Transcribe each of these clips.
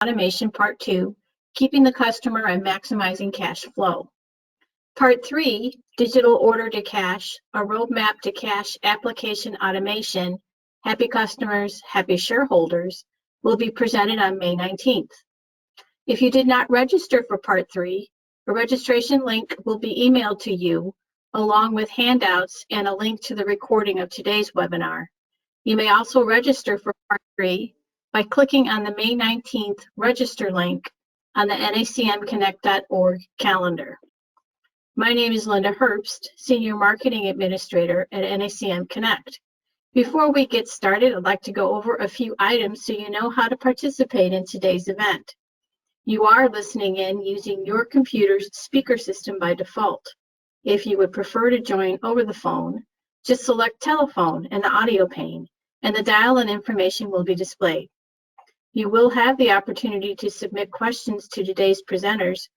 Automation Part 2, Keeping the Customer and Maximizing Cash Flow. Part 3, Digital Order to Cash, a Roadmap to Cash Application Automation, Happy Customers, Happy Shareholders, will be presented on May 19th. If you did not register for Part 3, a registration link will be emailed to you, along with handouts and a link to the recording of today's webinar. You may also register for Part 3 by clicking on the May 19th register link on the nacmconnect.org calendar. My name is Linda Herbst, Senior Marketing Administrator at NACM Connect. Before we get started, I'd like to go over a few items so you know how to participate in today's event. You are listening in using your computer's speaker system by default. If you would prefer to join over the phone, just select telephone in the audio pane, and the dial-in information will be displayed. You will have the opportunity to submit questions to today's presenters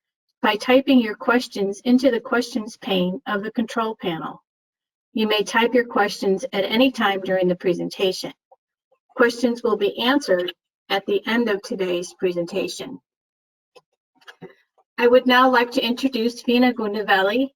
by typing your questions into the questions pane of the control panel. You may type your questions at any time during the presentation. Questions will be answered at the end of today's presentation. I would now like to introduce 𝗕𝗵𝗲𝗰𝗸.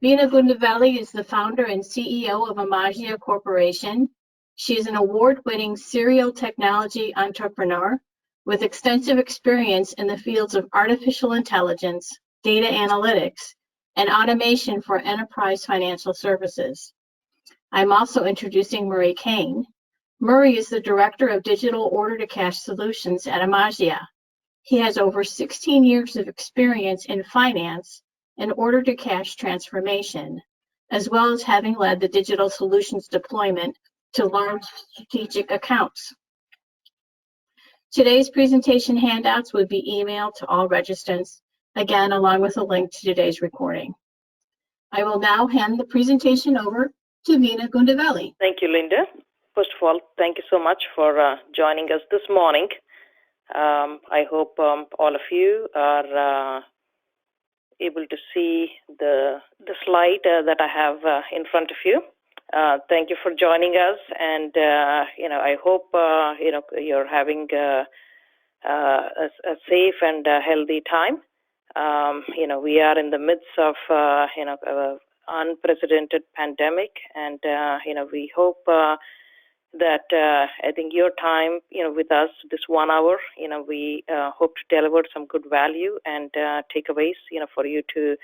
𝗕𝗵𝗲𝗰𝗲𝗲 is the founder and CEO of Emagia Corporation. She is an award-winning serial technology entrepreneur with extensive experience in the fields of artificial intelligence, data analytics, and automation for enterprise financial services. I'm also introducing Murray Kane. Murray is the Director of Digital Order-to-Cash Solutions at Emagia. He has over 16 years of experience in finance and order-to-cash transformation, as well as having led the digital solutions deployment to large strategic accounts. Today's presentation handouts would be emailed to all registrants, again, along with a link to today's recording. I will now hand the presentation over to 𝗕𝗵𝗲𝗰𝗸. Thank you, Linda. First of all, thank you so much for joining us this morning. I hope all of you are able to see the slide that I have in front of you. Thank you for joining us, and I hope you're having a safe and healthy time. We are in the midst of an unprecedented pandemic, and we hope that I think your time with us this 1 hour, we hope to deliver some good value and takeaways for you to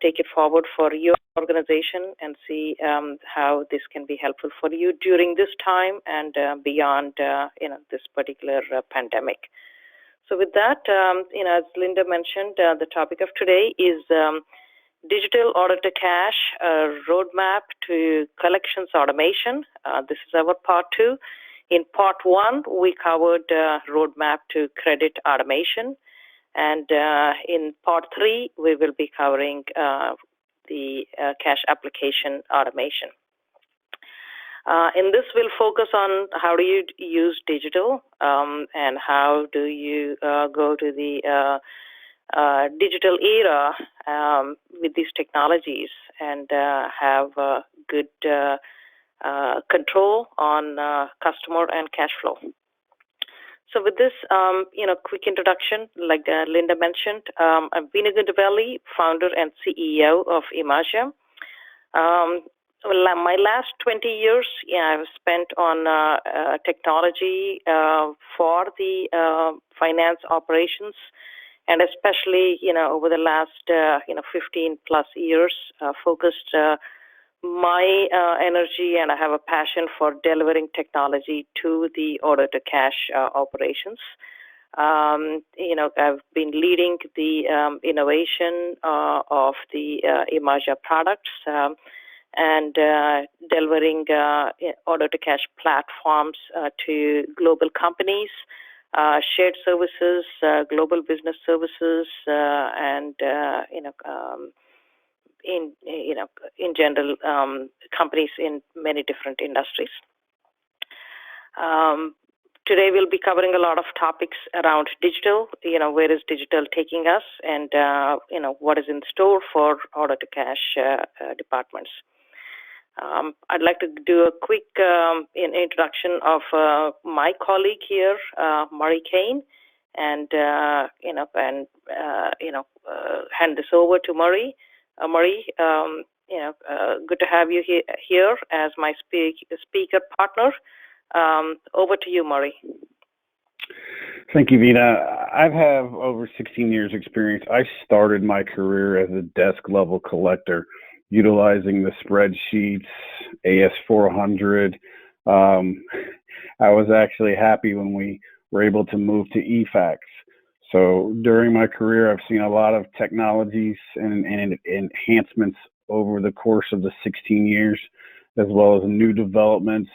take it forward for your organization and see how this can be helpful for you during this time and beyond this particular pandemic. So with that, as Linda mentioned, the topic of today is Digital Order to Cash, a Roadmap to Collections Automation. This is our Part 2. In Part 1, we covered Roadmap to Credit Automation. And in Part 3, we will be covering the Cash Application Automation. In this, we'll focus on how do you use digital and how do you go to the digital era with these technologies and have good control on customer and cash flow. So with this, quick introduction, like Linda mentioned, I'm 𝗕𝗵𝗲𝗰𝗸, founder and CEO of Emagia. My last 20 years, I've spent on technology for the finance operations, and especially, over the last, 15 plus years, focused my energy, and I have a passion for delivering technology to the order-to-cash operations. I've been leading the innovation of the Emagia products and delivering order-to-cash platforms to global companies, shared services, global business services, and in general, companies in many different industries. Today we'll be covering a lot of topics around digital. Where is digital taking us, and what is in store for order-to-cash departments. I'd like to do a quick introduction of my colleague here, Murray Kane. and hand this over to Murray. Murray, good to have you here as my speaker partner. Over to you, Murray. Thank you, Veena. I have over 16 years experience. I started my career as a desk level collector, utilizing the spreadsheets, AS400. I was actually happy when we were able to move to eFax. So during my career, I've seen a lot of technologies and enhancements over the course of the 16 years, as well as new developments,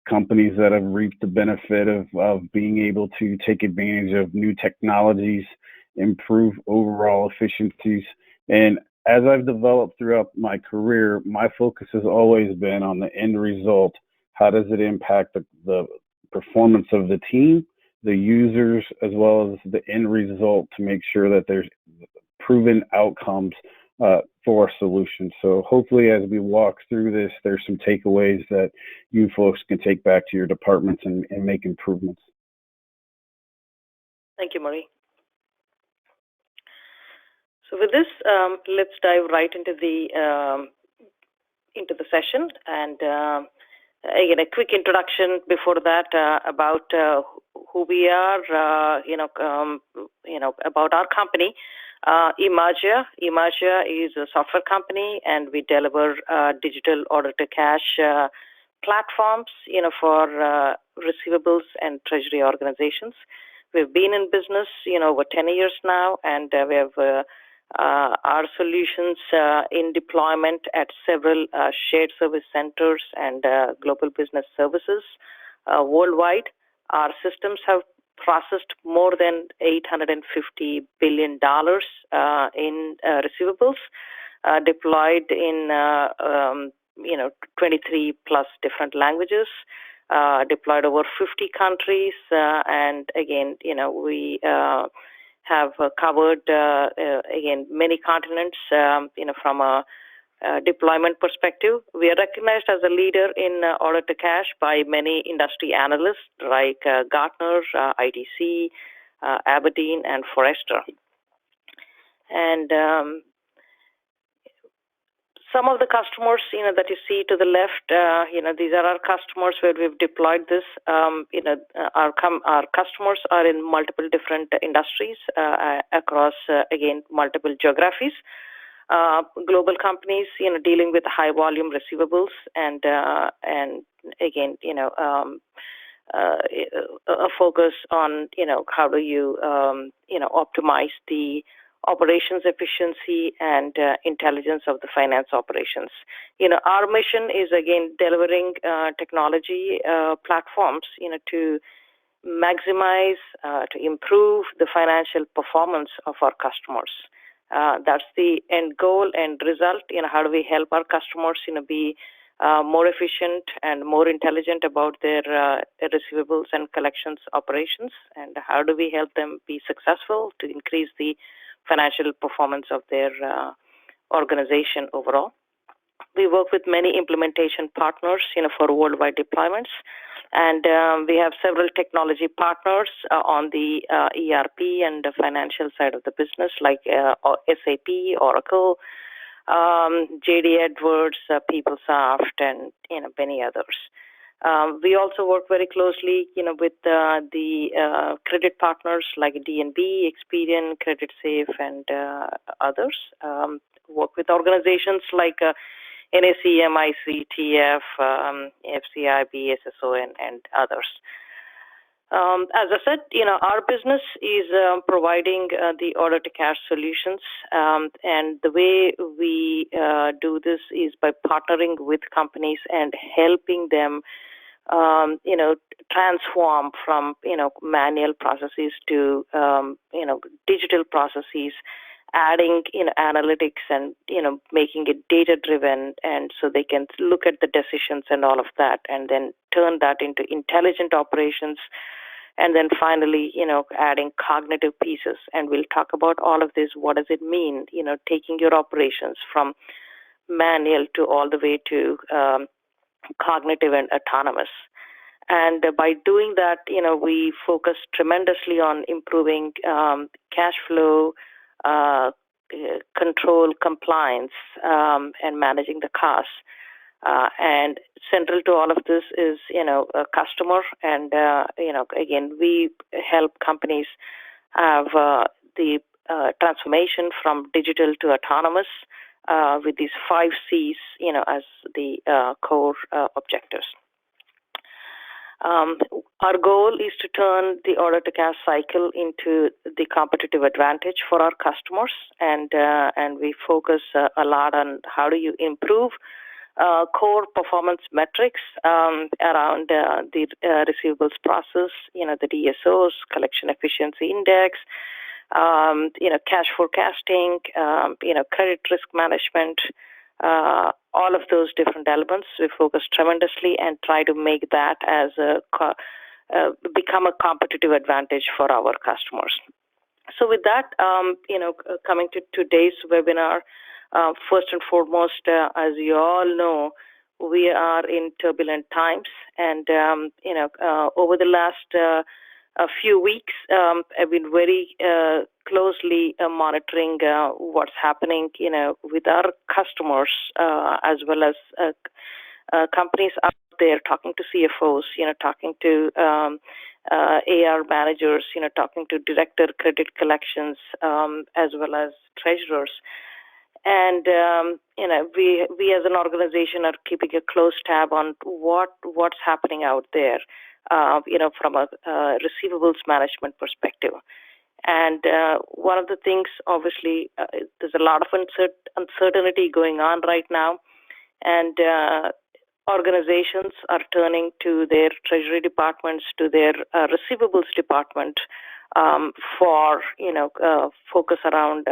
companies that have reaped the benefit of being able to take advantage of new technologies, improve overall efficiencies. And as I've developed throughout my career, my focus has always been on the end result. How does it impact the performance of the team, the users, as well as the end result, to make sure that there's proven outcomes for our solution. So hopefully as we walk through this, there's some takeaways that you folks can take back to your departments and make improvements. Thank you, Murray. So with this, let's dive right into the session. And again, a quick introduction before that about who we are, about our company. Emagia. Emagia is a software company, and we deliver digital order-to-cash platforms, for receivables and treasury organizations. We've been in business, over 10 years now, and we have our solutions in deployment at several shared service centers and global business services worldwide. Our systems have processed more than $850 billion in receivables, deployed in 23 plus different languages, deployed over 50 countries, and again, we have covered again many continents. From a deployment perspective, we are recognized as a leader in order to cash by many industry analysts like Gartner, IDC, Aberdeen, and Forrester. And some of the customers, that you see to the left, these are our customers where we've deployed this. Our customers are in multiple different industries across, again, multiple geographies. Global companies, dealing with high volume receivables, and again, a focus on, how do you, optimize the operations efficiency and intelligence of the finance operations. Our mission is, again, delivering technology platforms, to maximize, to improve the financial performance of our customers. That's the end goal and result. How do we help our customers, be more efficient and more intelligent about their receivables and collections operations, and how do we help them be successful to increase the financial performance of their organization overall. We work with many implementation partners, for worldwide deployments, and we have several technology partners on the ERP and the financial side of the business, like SAP, Oracle, JD Edwards, PeopleSoft, and many others. We also work very closely, with the credit partners like DNB, Experian, CreditSafe, and others. Work with organizations like NAC, MIC, TF, FCI, BSSO, and others. As I said, our business is providing the order-to-cash solutions, and the way we do this is by partnering with companies and helping them, transform from, manual processes to, digital processes, adding, analytics and, making it data-driven, and so they can look at the decisions and all of that, and then turn that into intelligent operations, and then finally, adding cognitive pieces. And we'll talk about all of this. What does it mean, taking your operations from manual to all the way to cognitive and autonomous. And by doing that, we focus tremendously on improving cash flow, control, compliance, and managing the costs. And central to all of this is, a customer. And, again, we help companies have the transformation from digital to autonomous with these 5 C's, as the core objectives. Our goal is to turn the order-to-cash cycle into the competitive advantage for our customers, and we focus a lot on how do you improve core performance metrics around the receivables process, the DSOs, collection efficiency index, cash forecasting, credit risk management, all of those different elements. We focus tremendously and try to make that as become a competitive advantage for our customers. So with that, coming to today's webinar, first and foremost, as you all know, we are in turbulent times, and over the last a few weeks, I've been very closely monitoring what's happening, with our customers, as well as companies out there, talking to CFOs, talking to AR managers, talking to director credit collections, as well as treasurers. And we as an organization are keeping a close tab on what's happening out there, from a receivables management perspective. And one of the things, obviously, there's a lot of uncertainty going on right now, and organizations are turning to their treasury departments, to their receivables department for focus around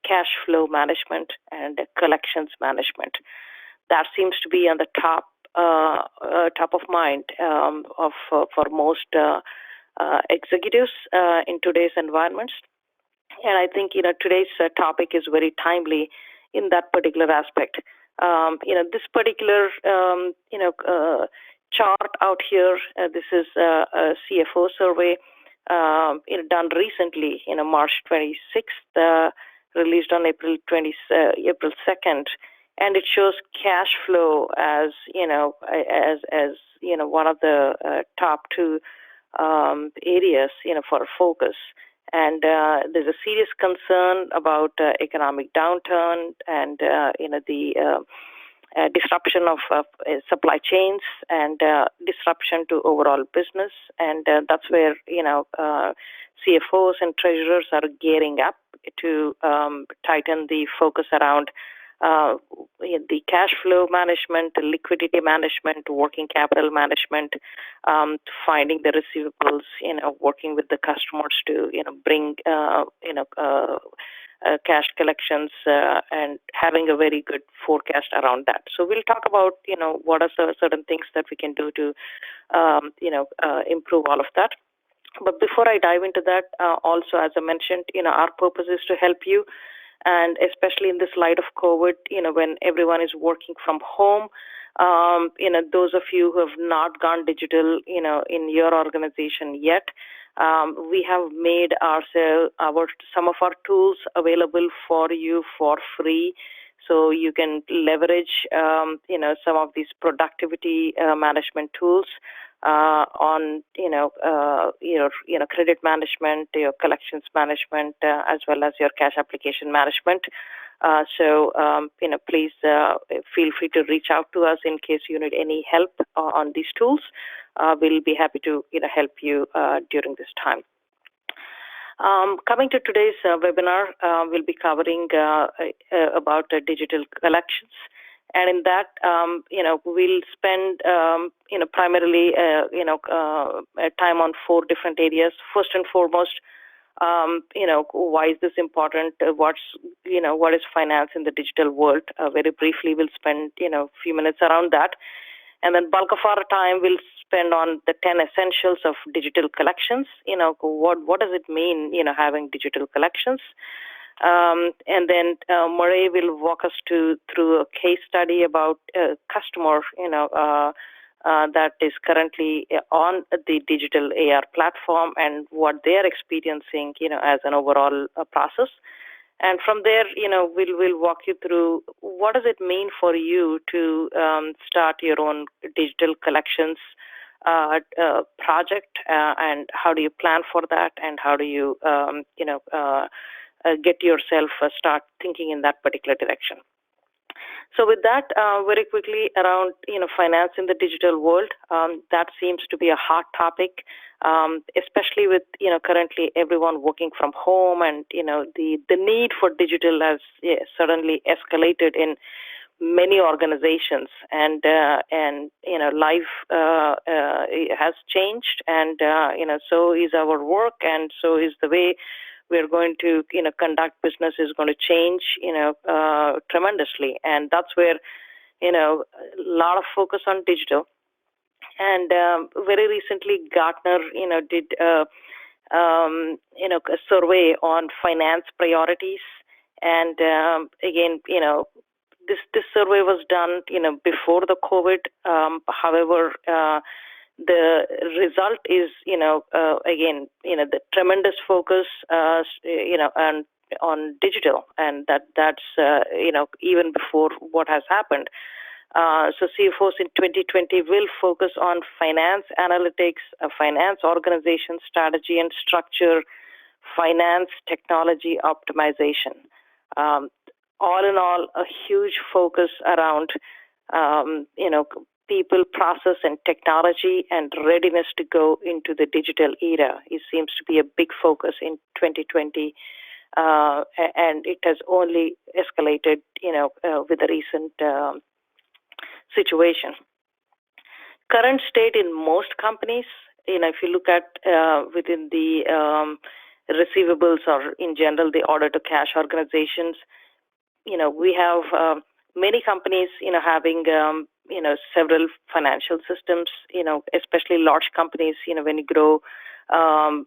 cash flow management and collections management. That seems to be on the top of mind for most executives in today's environments. And I think today's topic is very timely in that particular aspect. This particular chart out here, this is a CFO survey done recently, March 26th, released on April 2nd, and it shows cash flow as one of the top 2 areas for focus. And there's a serious concern about economic downturn and the disruption of supply chains and disruption to overall business. And that's where CFOs and treasurers are gearing up to tighten the focus around the cash flow management, liquidity management, working capital management, finding the receivables, working with the customers to bring cash collections, and having a very good forecast around that. So we'll talk about what are certain things that we can do to improve all of that. But before I dive into that, also as I mentioned, our purpose is to help you. And especially in this light of COVID, when everyone is working from home, those of you who have not gone digital, in your organization yet, we have made some of our tools available for you for free, so you can leverage, some of these productivity management tools on your credit management, your collections management, as well as your cash application management. So please feel free to reach out to us in case you need any help on these tools. We'll be happy to help you during this time. Coming to today's webinar, we'll be covering about digital collections. And in that, we'll spend, primarily, time on 4 different areas. First and foremost, why is this important? What is finance in the digital world? Very briefly, we'll spend, a few minutes around that. And then bulk of our time we'll spend on the 10 essentials of digital collections. What does it mean, having digital collections? And then Murray will walk us through a case study about a customer, that is currently on the digital AR platform and what they are experiencing, as an overall process. And from there, we'll walk you through what does it mean for you to start your own digital collections project, and how do you plan for that, and how do you, get yourself start thinking in that particular direction. So with that, very quickly around, finance in the digital world, that seems to be a hot topic, especially with, currently everyone working from home, and, the need for digital has suddenly escalated in many organizations, and life has changed, and, so is our work, and so is the way we're going to, conduct business is going to change, tremendously. And that's where, a lot of focus on digital. And very recently, Gartner, did, a survey on finance priorities. And again, this survey was done, before the COVID. However, the result is, again, the tremendous focus, on digital, and that's even before what has happened. So CFOs in 2020 will focus on finance analytics, finance organization strategy and structure, finance technology optimization. All in all, a huge focus around, people, process, and technology, and readiness to go into the digital era. It seems to be a big focus in 2020, and it has only escalated, with the recent situation. Current state in most companies, if you look at within the receivables, or in general the order to cash organizations, we have many companies, having several financial systems, especially large companies, when you grow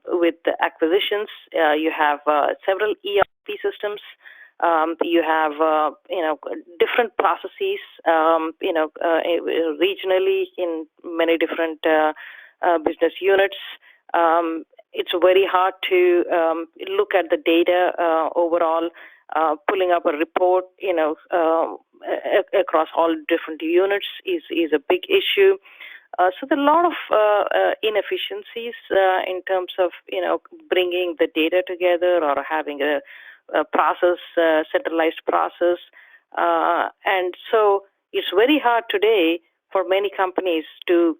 with the acquisitions, you have several ERP systems. You have, different processes, regionally in many different business units. It's very hard to look at the data overall. Pulling up a report, across all different units is a big issue. So there are a lot of inefficiencies in terms of, bringing the data together, or having a process, centralized process. And so it's very hard today for many companies to,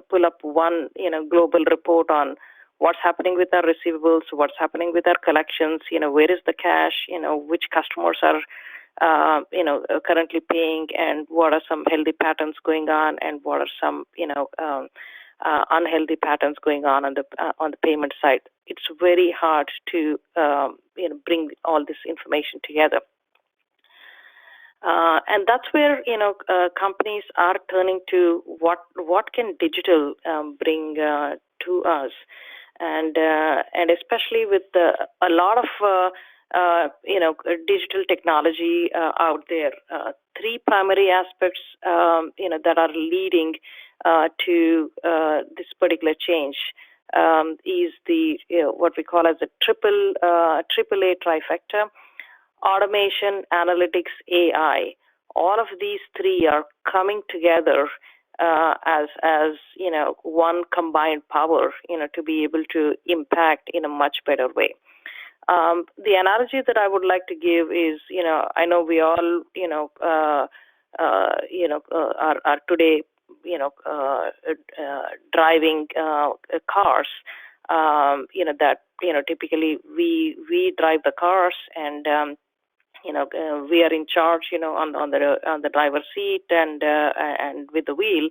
pull up one, global report on what's happening with our receivables, what's happening with our collections, where is the cash, which customers are, currently paying, and what are some healthy patterns going on, and what are some, unhealthy patterns going on the payment side. It's very hard to, bring all this information together. And that's where, companies are turning to what can digital bring to us. And especially with a lot of digital technology out there, three primary aspects that are leading to this particular change is the what we call as a AAA trifecta: automation, analytics, AI. All of these three are coming together as one combined power, to be able to impact in a much better way. The analogy that I would like to give is, I know we all, are today, driving cars. That typically we drive the cars, and we are in charge, on the driver's seat and with the wheel.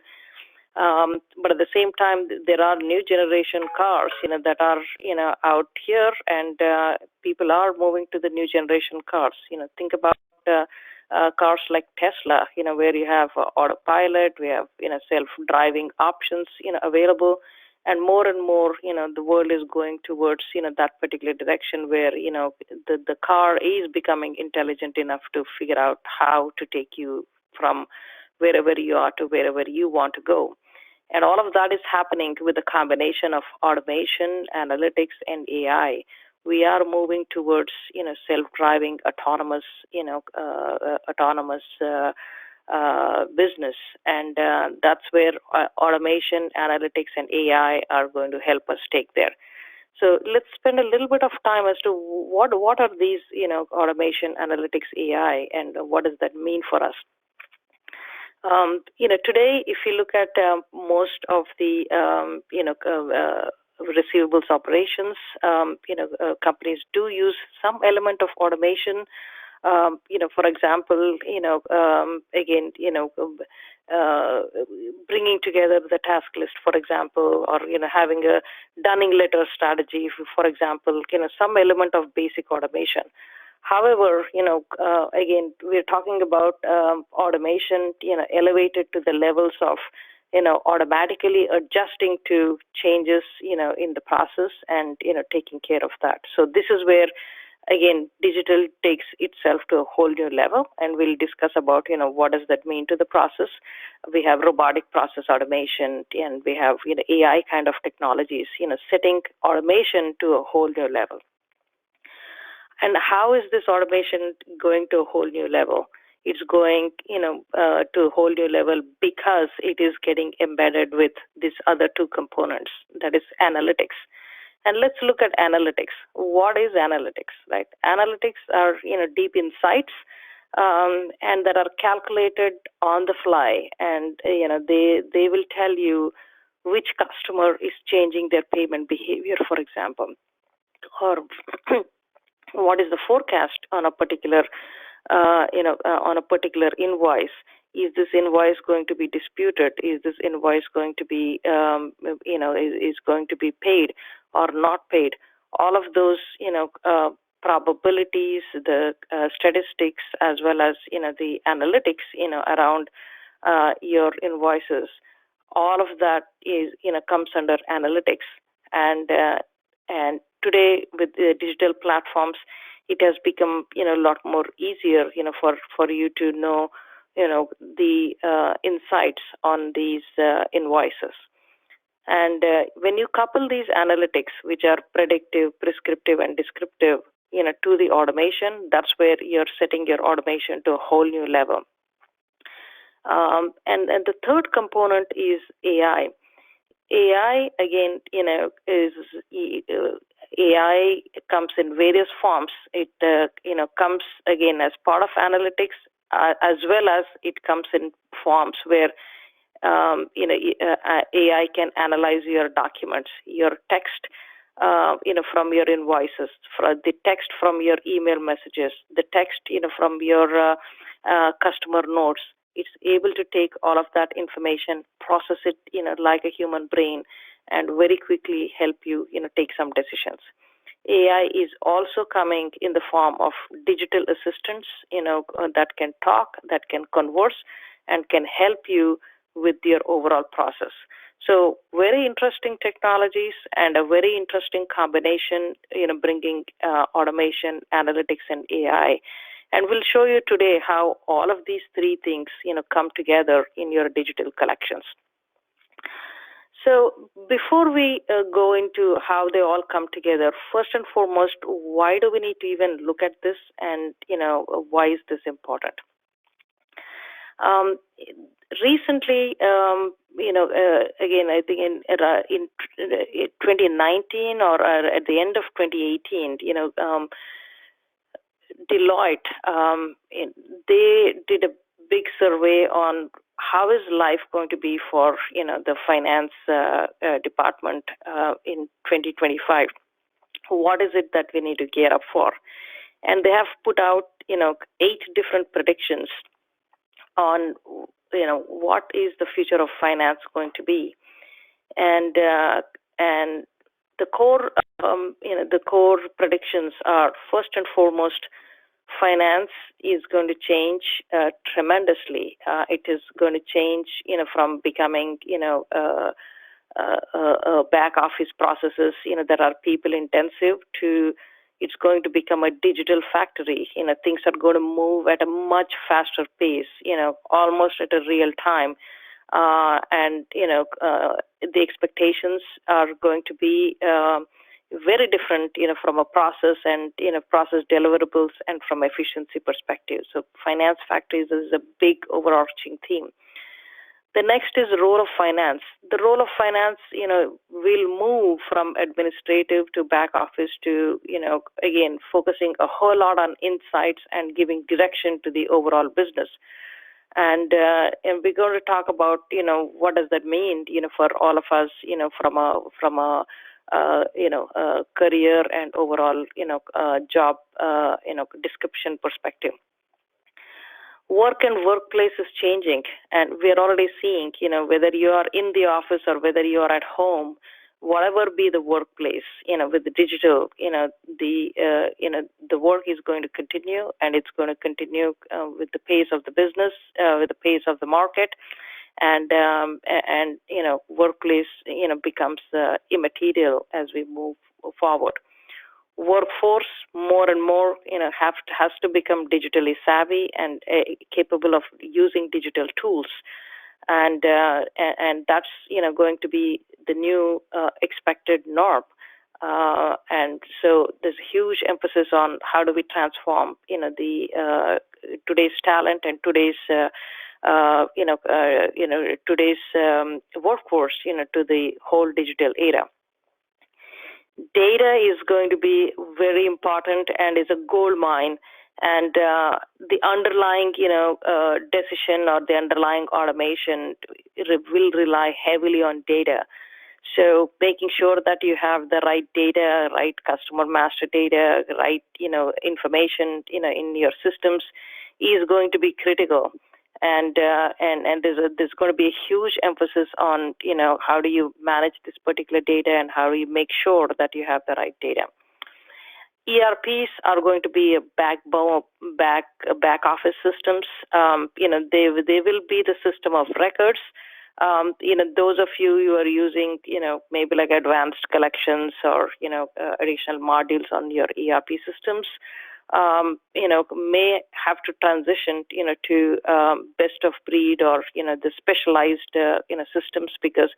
But at the same time, there are new generation cars, that are, out here, and people are moving to the new generation cars. Think about cars like Tesla, where you have Autopilot, we have, self-driving options, available. And more, the world is going towards, that particular direction where, the car is becoming intelligent enough to figure out how to take you from wherever you are to wherever you want to go. And all of that is happening with a combination of automation, analytics, and AI. We are moving towards, self-driving, autonomous, business, and that's where automation, analytics, and AI are going to help us take there. So let's spend a little bit of time as to what are these, automation, analytics, AI, and what does that mean for us. Today, if you look at most of the, receivables operations, companies do use some element of automation. For example, bringing together the task list, for example, or, having a dunning letter strategy, for example, some element of basic automation. However, again, we're talking about automation, elevated to the levels of, automatically adjusting to changes, in the process and, taking care of that. So this is where, again, digital takes itself to a whole new level, and we'll discuss about, what does that mean to the process. We have robotic process automation, and we have, AI kind of technologies, setting automation to a whole new level. And how is this automation going to a whole new level? It's going, to a whole new level because it is getting embedded with these other two components, that is analytics. And let's look at analytics. What is analytics, right? Analytics are, deep insights, and that are calculated on the fly, and they will tell you which customer is changing their payment behavior, for example, or what is the forecast on a particular, on a particular invoice. Is this invoice going to be disputed? Is this invoice going to be, is going to be paid or not paid? All of those, probabilities, the statistics, as well as, the analytics, around your invoices. All of that is, comes under analytics. And today, with the digital platforms, it has become, a lot more easier, for you to know, the insights on these invoices. And when you couple these analytics, which are predictive, prescriptive, and descriptive, to the automation, that's where you're setting your automation to a whole new level. And the third component is AI. AI, again, is AI comes in various forms. It, comes, again, as part of analytics, as well as it comes in forms where, AI can analyze your documents, your text, from your invoices, the text from your email messages, the text, from your customer notes. It's able to take all of that information, process it, like a human brain, and very quickly help you, take some decisions. AI is also coming in the form of digital assistants, that can talk, that can converse, and can help you with your overall process. So very interesting technologies and a very interesting combination, bringing automation, analytics, and AI. And we'll show you today how all of these three things, come together in your digital collections. So before we go into how they all come together, first and foremost, why do we need to even look at this, and why is this important? Recently, again, I think in 2019 or at the end of 2018, Deloitte, they did a big survey on how is life going to be for, the finance department in 2025. What is it that we need to gear up for? And they have put out, 8 different predictions on, what is the future of finance going to be, and the core, the core predictions are, first and foremost, finance is going to change tremendously. It is going to change, from becoming, back office processes, that are people intensive, to it's going to become a digital factory. Things are going to move at a much faster pace, almost at a real time. and the expectations are going to be very different, from a process and process deliverables and from efficiency perspective. So finance factories is a big overarching theme. The next is role of finance. The role of finance, will move from administrative to back office to, again, focusing a whole lot on insights and giving direction to the overall business. And we're going to talk about, what does that mean, for all of us, from a career and overall, job, description perspective. Work and workplace is changing, and we're already seeing, whether you are in the office or whether you are at home, whatever be the workplace, with the digital, the work is going to continue, and it's going to continue with the pace of the business, with the pace of the market, and workplace, becomes immaterial as we move forward. Workforce more and more, has to become digitally savvy and capable of using digital tools, and that's going to be the new expected norm. And so there's a huge emphasis on how do we transform, the today's talent and today's today's workforce, to the whole digital era. Data is going to be very important and is a gold mine, and the underlying, decision or the underlying automation will rely heavily on data. So making sure that you have the right data, right customer master data, right, information, in your systems is going to be critical. And there's going to be a huge emphasis on, how do you manage this particular data and how do you make sure that you have the right data. ERPs are going to be a backbone, back office systems. They will be the system of records. Those of you who are using, maybe like advanced collections or, additional modules on your ERP systems, may have to transition, to best of breed or, the specialized, systems, because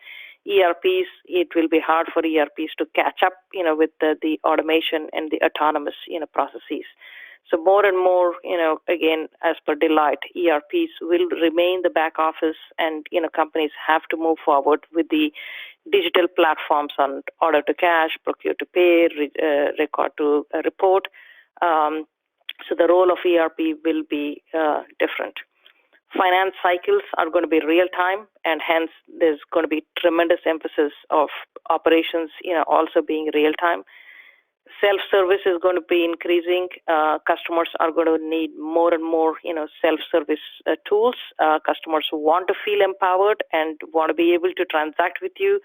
ERPs, it will be hard for ERPs to catch up, with the automation and the autonomous, processes. So more and more, again, as per Deloitte, ERPs will remain the back office, and, companies have to move forward with the digital platforms on order to cash, procure to pay, record to report. So the role of ERP will be different. Finance cycles are going to be real time, and hence there's going to be tremendous emphasis of operations, also being real time. Self-service is going to be increasing. Customers are going to need more and more, self-service tools. Customers want to feel empowered and want to be able to transact with you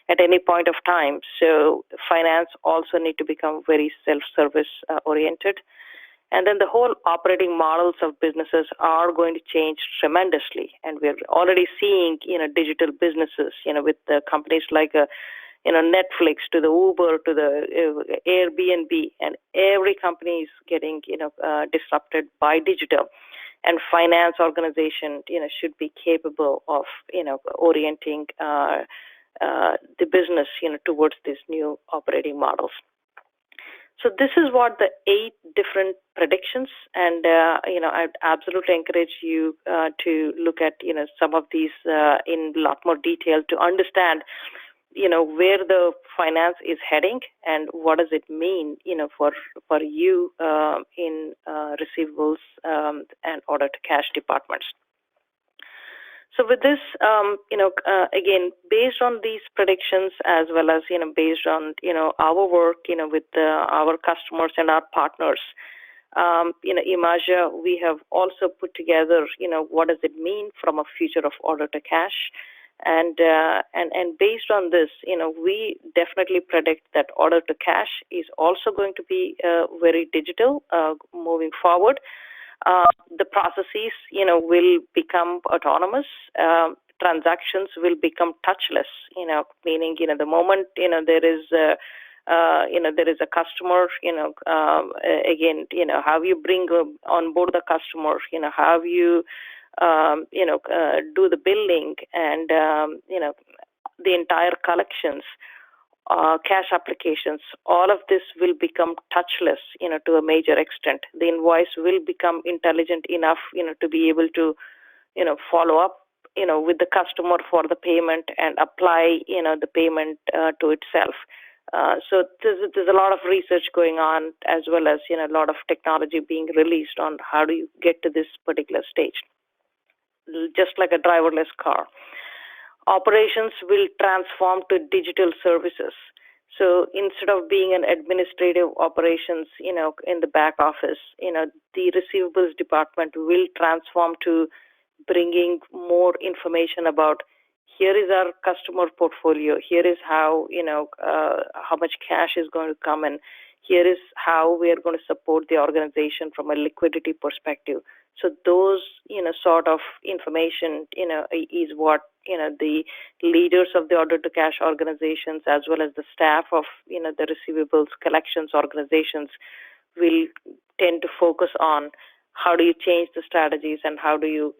at any point of time. So finance also need to become very self-service oriented. And then the whole operating models of businesses are going to change tremendously. And we're already seeing, digital businesses, with the companies like, Netflix to the Uber to the Airbnb, and every company is getting, disrupted by digital. And finance organization, should be capable of, orienting the business, towards these new operating models. So this is what the 8 different predictions, and I'd absolutely encourage you to look at some of these in a lot more detail to understand where the finance is heading and what does it mean for you in receivables and order to cash departments. So with this, again, based on these predictions, as well as, based on, our work, with our customers and our partners, Emagia, we have also put together, what does it mean from a future of order to cash. And based on this, we definitely predict that order to cash is also going to be very digital moving forward. The processes, will become autonomous. Transactions will become touchless. Meaning, the moment there is a customer, again, how you bring on board the customer, how you do the billing and, the entire collections, cash applications, all of this will become touchless, to a major extent. The invoice will become intelligent enough, to be able to, follow up, with the customer for the payment and apply, the payment to itself. So there's a lot of research going on, as well as, a lot of technology being released on how do you get to this particular stage, just like a driverless car. Operations will transform to digital services. So instead of being an administrative operations, in the back office, the receivables department will transform to bringing more information about, here is our customer portfolio, here is how, how much cash is going to come in, here is how we are going to support the organization from a liquidity perspective. So those, sort of information, is what, the leaders of the order to cash organizations, as well as the staff of, the receivables collections organizations, will tend to focus on. How do you change the strategies, and how do you,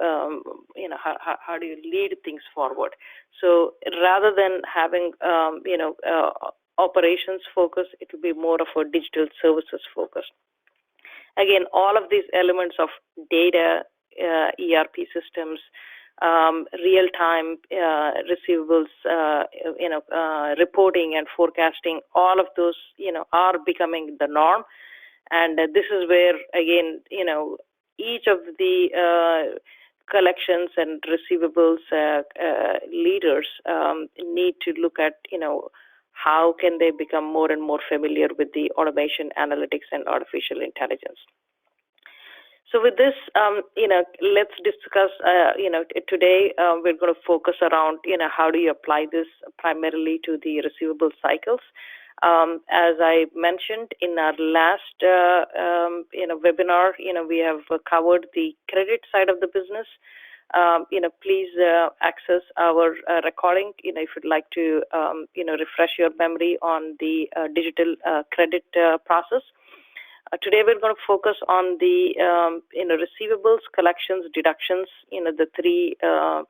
how do you lead things forward? So rather than having, operations focus, it will be more of a digital services focus. Again, all of these elements of data, ERP systems, real-time receivables, reporting and forecasting, all of those, are becoming the norm. And this is where, again, each of the collections and receivables leaders need to look at, how can they become more and more familiar with the automation, analytics, and artificial intelligence. So with this, let's discuss, today we're going to focus around, how do you apply this primarily to the receivable cycles. As I mentioned in our last, webinar, we have covered the credit side of the business. Please access our recording, if you'd like to, refresh your memory on the digital credit process. Today we're going to focus on the, receivables, collections, deductions, the three, the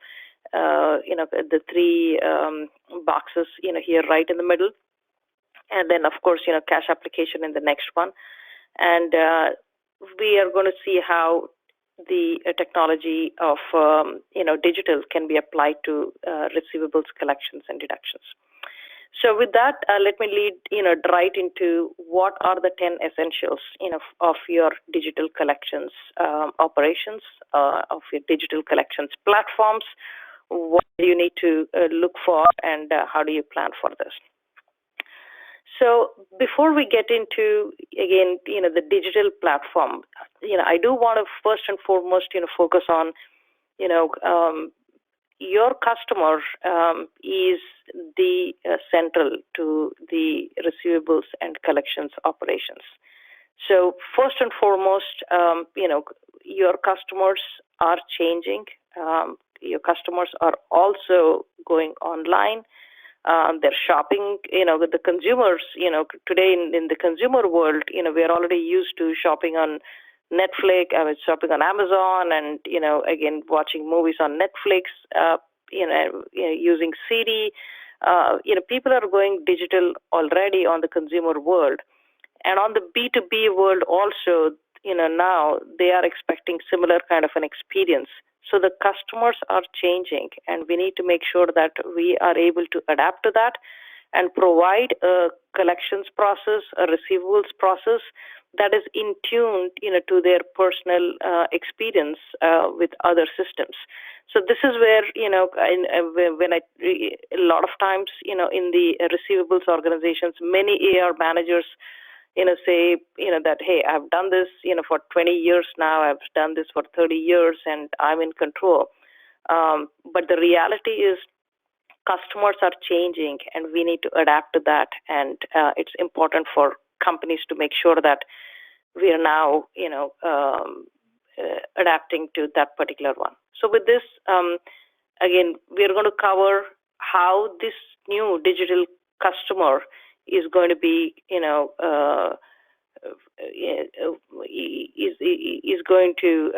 three boxes, here right in the middle. And then, of course, cash application in the next one. And we are going to see how the technology of, digital can be applied to receivables, collections, and deductions. So with that, let me lead, right into what are the 10 essentials, of your digital collections operations, of your digital collections platforms. What do you need to look for, and how do you plan for this? So before we get into, again, the digital platform, I do want to first and foremost, focus on, your customer is the central to the receivables and collections operations. So first and foremost, your customers are changing. Your customers are also going online. They're shopping, with the consumers, today in the consumer world, we are already used to shopping on Netflix, shopping on Amazon, and, again, watching movies on Netflix, using CD. People are going digital already on the consumer world. And on the B2B world also, now they are expecting similar kind of an experience. So the customers are changing, and we need to make sure that we are able to adapt to that and provide a collections process, a receivables process that is in tune, to their personal experience with other systems. So this is where, when a lot of times, in the receivables organizations, many AR managers, say, that, hey, I've done this, for 20 years now, I've done this for 30 years, and I'm in control. But the reality is customers are changing, and we need to adapt to that. And it's important for companies to make sure that we are now, adapting to that particular one. So with this, again, we're going to cover how this new digital customer is going to be, is going to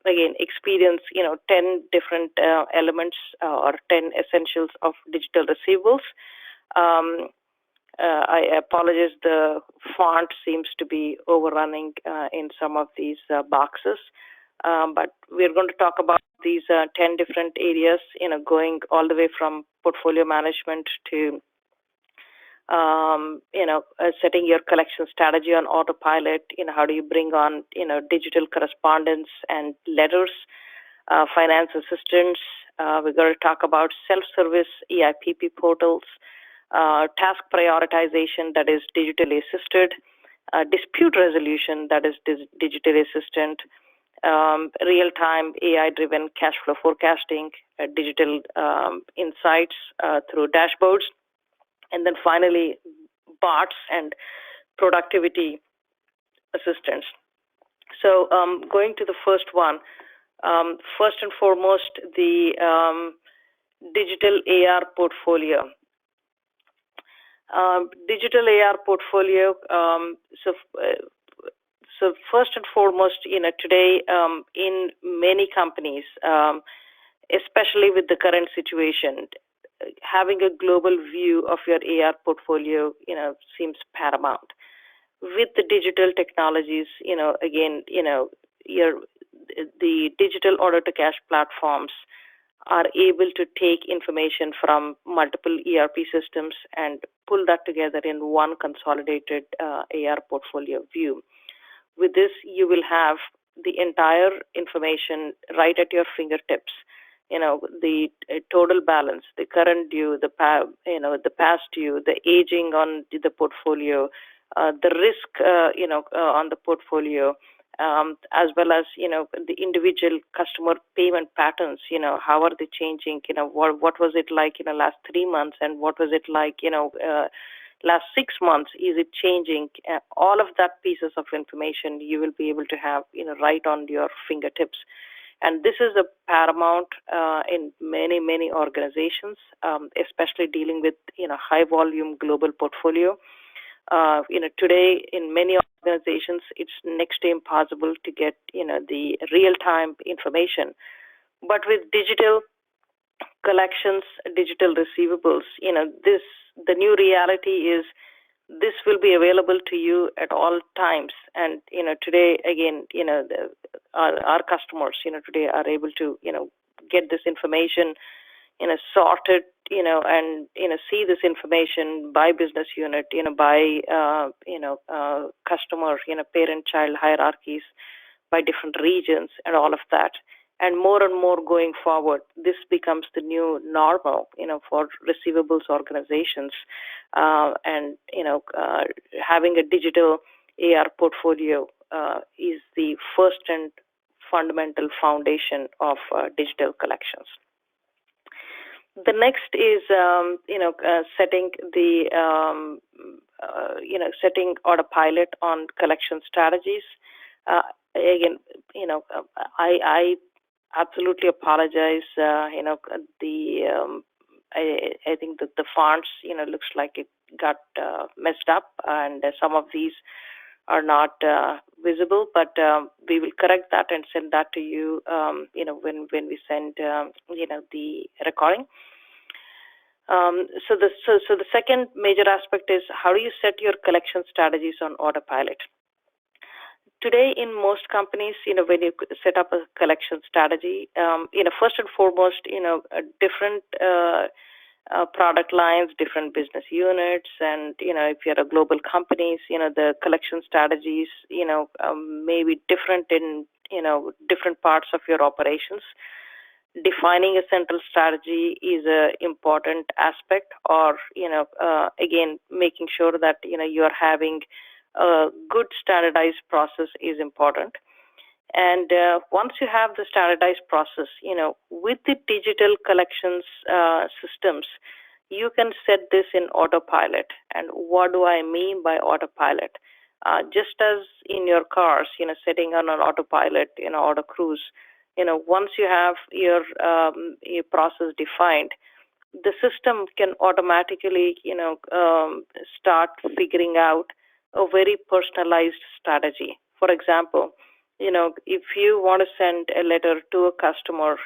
again experience 10 different elements or 10 essentials of digital receivables. I apologize, the font seems to be overrunning in some of these boxes, but we're going to talk about these 10 different areas, going all the way from portfolio management to setting your collection strategy on autopilot. How do you bring on digital correspondence and letters, finance assistance. We're going to talk about self-service EIPP portals, task prioritization, that is digitally assisted, dispute resolution, that is digitally assisted, real-time AI-driven cash flow forecasting, digital insights through dashboards, and then finally bots and productivity assistance. So going to the first one, first and foremost, the digital AR portfolio. Digital AR portfolio. So first and foremost, today in many companies, especially with the current situation, having a global view of your AR portfolio, seems paramount. With the digital technologies, again, the digital order to cash platforms are able to take information from multiple ERP systems and pull that together in one consolidated AR portfolio view. With this, you will have the entire information right at your fingertips. The total balance, the current due, the past due, the aging on the portfolio, the risk, on the portfolio, as well as, the individual customer payment patterns, how are they changing, what was it like in the last 3 months, and what was it like, last 6 months, is it changing? All of that pieces of information you will be able to have, right on your fingertips. And this is a paramount in many, many organizations, especially dealing with, high volume global portfolio. Today in many organizations, it's next to impossible to get, the real-time information. But with digital collections, digital receivables, the new reality is this will be available to you at all times. And, today, again, our customers, today are able to, get this information, sorted, and, see this information by business unit, by, customer, parent-child hierarchies, by different regions and all of that. And more going forward, this becomes the new normal, for receivables organizations. And, having a digital AR portfolio is the first and fundamental foundation of digital collections. The next is, setting the, setting autopilot on collection strategies. Again, I absolutely apologize. I think that the fonts, looks like it got messed up, and some of these are not visible. But we will correct that and send that to you, when we send, the recording. So the second major aspect is, how do you set your collection strategies on autopilot? Today, in most companies, when you set up a collection strategy, first and foremost, different product lines, different business units, and, if you're a global companies, the collection strategies, may be different in, different parts of your operations. Defining a central strategy is an important aspect, or, again, making sure that, you're having a good standardized process is important. And once you have the standardized process, with the digital collections systems, you can set this in autopilot. And what do I mean by autopilot? Just as in your cars, setting on an autopilot, auto cruise, once you have your process defined, the system can automatically, start figuring out a very personalized strategy. For example, if you want to send a letter to a customer,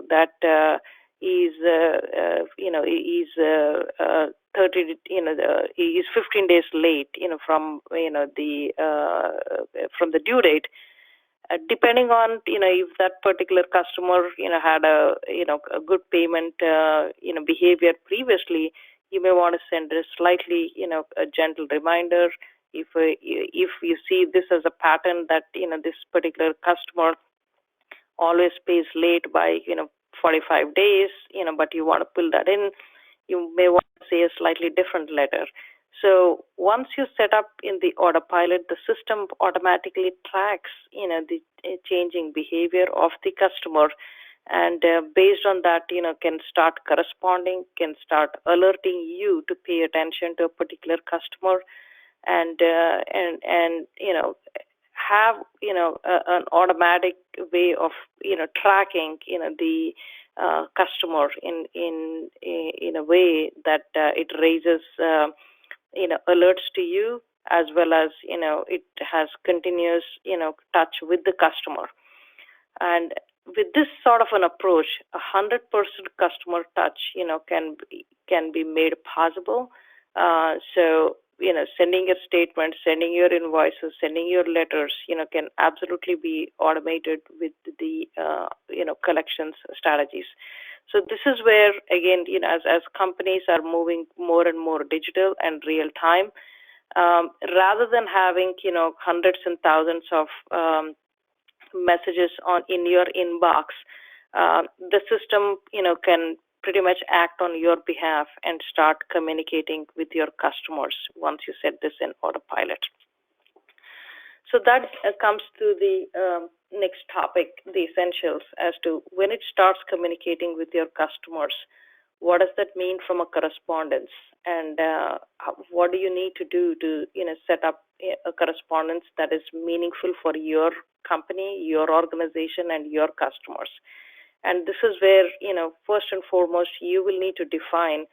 that is 30, is 15 days late, from the due date. Depending on if that particular customer had a good payment behavior previously, you may want to send a slightly a gentle reminder. If you see this as a pattern that this particular customer always pays late by 45 days, but you want to pull that in, you may want to say a slightly different letter. So once you set up in the Autopilot, the system automatically tracks the changing behavior of the customer, and based on that can start corresponding, can start alerting you to pay attention to a particular customer, and have an automatic way of tracking the customer in a way that it raises alerts to you, as well as it has continuous touch with the customer. And with this sort of an approach, 100% customer touch can be made possible. So sending a statement, sending your invoices, sending your letters can absolutely be automated with the collections strategies. So this is where, again, as companies are moving more and more digital and real time, rather than having hundreds and thousands of messages in your inbox, the system can pretty much act on your behalf and start communicating with your customers once you set this in Autopilot. So that comes to the next topic, the essentials, as to when it starts communicating with your customers, what does that mean from a correspondence, and what do you need to do to set up a correspondence that is meaningful for your company, your organization, and your customers. And this is where first and foremost you will need to define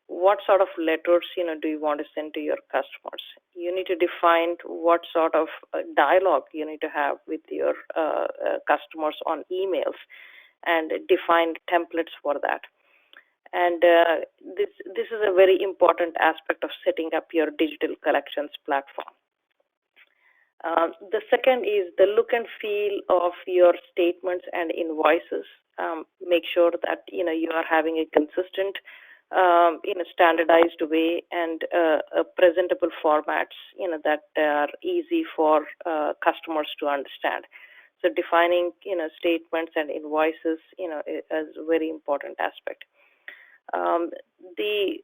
what sort of letters do you want to send to your customers. You need to define what sort of dialogue you need to have with your customers on emails, and define templates for that. And this is a very important aspect of setting up your digital collections platform. The second is the look and feel of your statements and invoices. Make sure that you are having a consistent, standardized way, and presentable formats that are easy for customers to understand. So defining statements and invoices is a very important aspect. The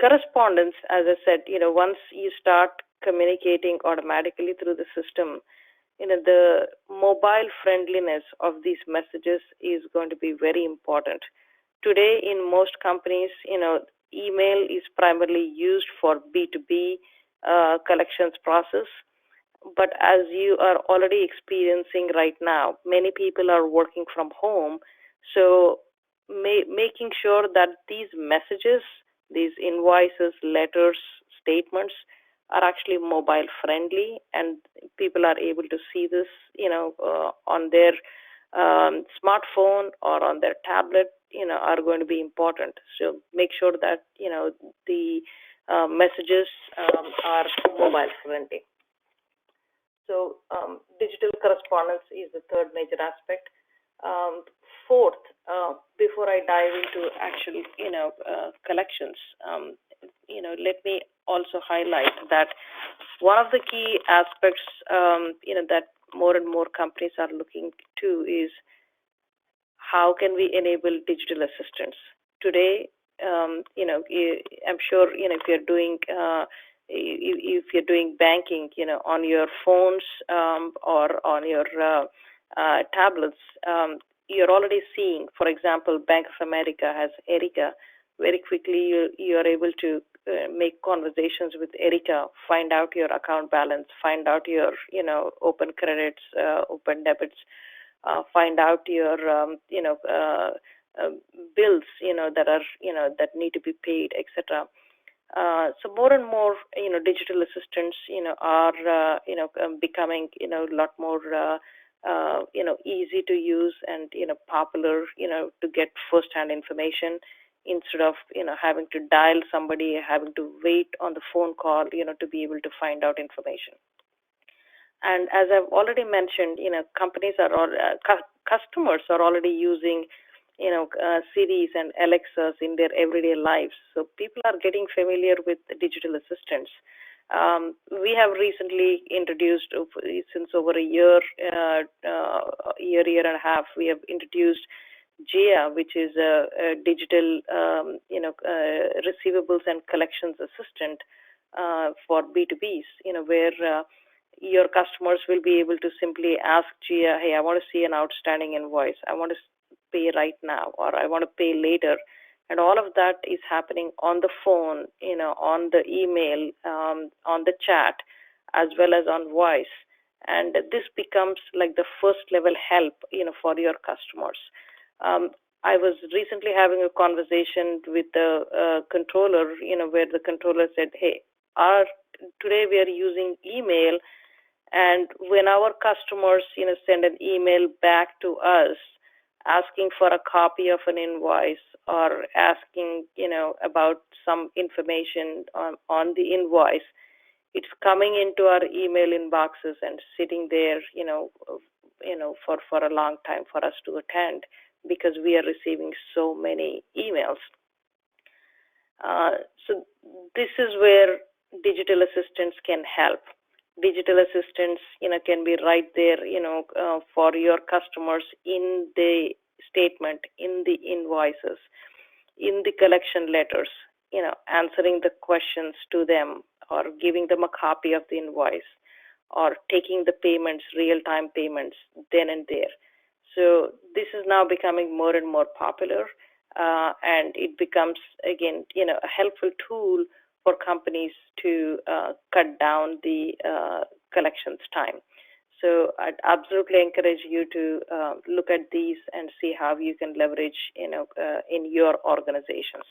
correspondence, as I said, once you start communicating automatically through the system, the mobile friendliness of these messages is going to be very important. Today, in most companies, email is primarily used for B2B collections process. But as you are already experiencing right now, many people are working from home. So making sure that these messages, these invoices, letters, statements are actually mobile friendly, and people are able to see this, on their smartphone or on their tablet, are going to be important. So make sure that, the messages are mobile friendly. So digital correspondence is the third major aspect. Fourth, before I dive into actual, collections, let me also highlight that one of the key aspects, that more and more companies are looking to is how can we enable digital assistants. Today, I'm sure, if you're doing banking, on your phones or on your tablets, you're already seeing, for example, Bank of America has Erica. Very quickly, you're able to make conversations with Erica, find out your account balance, find out your, open credits, open debits, find out your, bills, that are, that need to be paid, etc. So more and more, digital assistants, are, becoming, a lot more, easy to use and, popular, to get first-hand information instead of, having to dial somebody, having to wait on the phone call, to be able to find out information. And as I've already mentioned, companies are all, customers are already using, Siris and Alexas in their everyday lives. So people are getting familiar with digital assistants. We have recently introduced, since over a year, year and a half, we have introduced 𝗔𝗂𝘀𝘀, which is a digital, receivables and collections assistant for B2Bs, where your customers will be able to simply ask 𝗔𝗂𝘀𝘀, hey, I want to see an outstanding invoice. I want to pay right now, or I want to pay later. And all of that is happening on the phone, on the email, on the chat, as well as on voice. And this becomes like the first level help, for your customers. I was recently having a conversation with the controller, where the controller said, hey, today we are using email, and when our customers, send an email back to us asking for a copy of an invoice or asking, about some information on the invoice, it's coming into our email inboxes and sitting there, for a long time for us to attend because we are receiving so many emails. So this is where digital assistants can help. Digital assistants, can be right there, for your customers in the statement, in the invoices, in the collection letters, answering the questions to them or giving them a copy of the invoice or taking the payments, real-time payments then and there. So this is now becoming more and more popular, and it becomes, again, a helpful tool for companies to cut down the collections time. So I'd absolutely encourage you to look at these and see how you can leverage, in your organizations.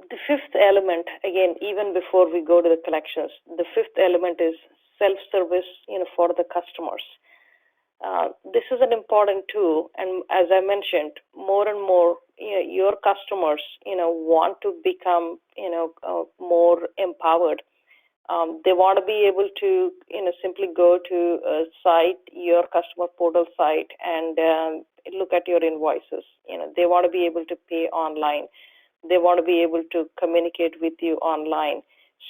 The fifth element, again, even before we go to the collections, the fifth element is self-service, for the customers. This is an important tool, and as I mentioned, more and more, your customers, want to become, more empowered. They want to be able to, simply go to a site, your customer portal site, and look at your invoices. They want to be able to pay online. They want to be able to communicate with you online.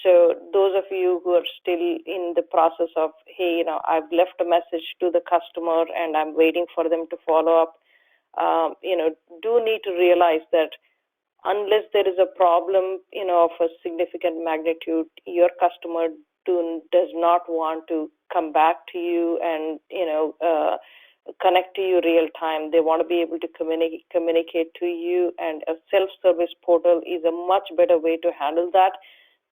So those of you who are still in the process of, hey, I've left a message to the customer and I'm waiting for them to follow up, do need to realize that unless there is a problem, of a significant magnitude, your customer does not want to come back to you and, connect to you real time. They want to be able to communicate to you, and a self-service portal is a much better way to handle that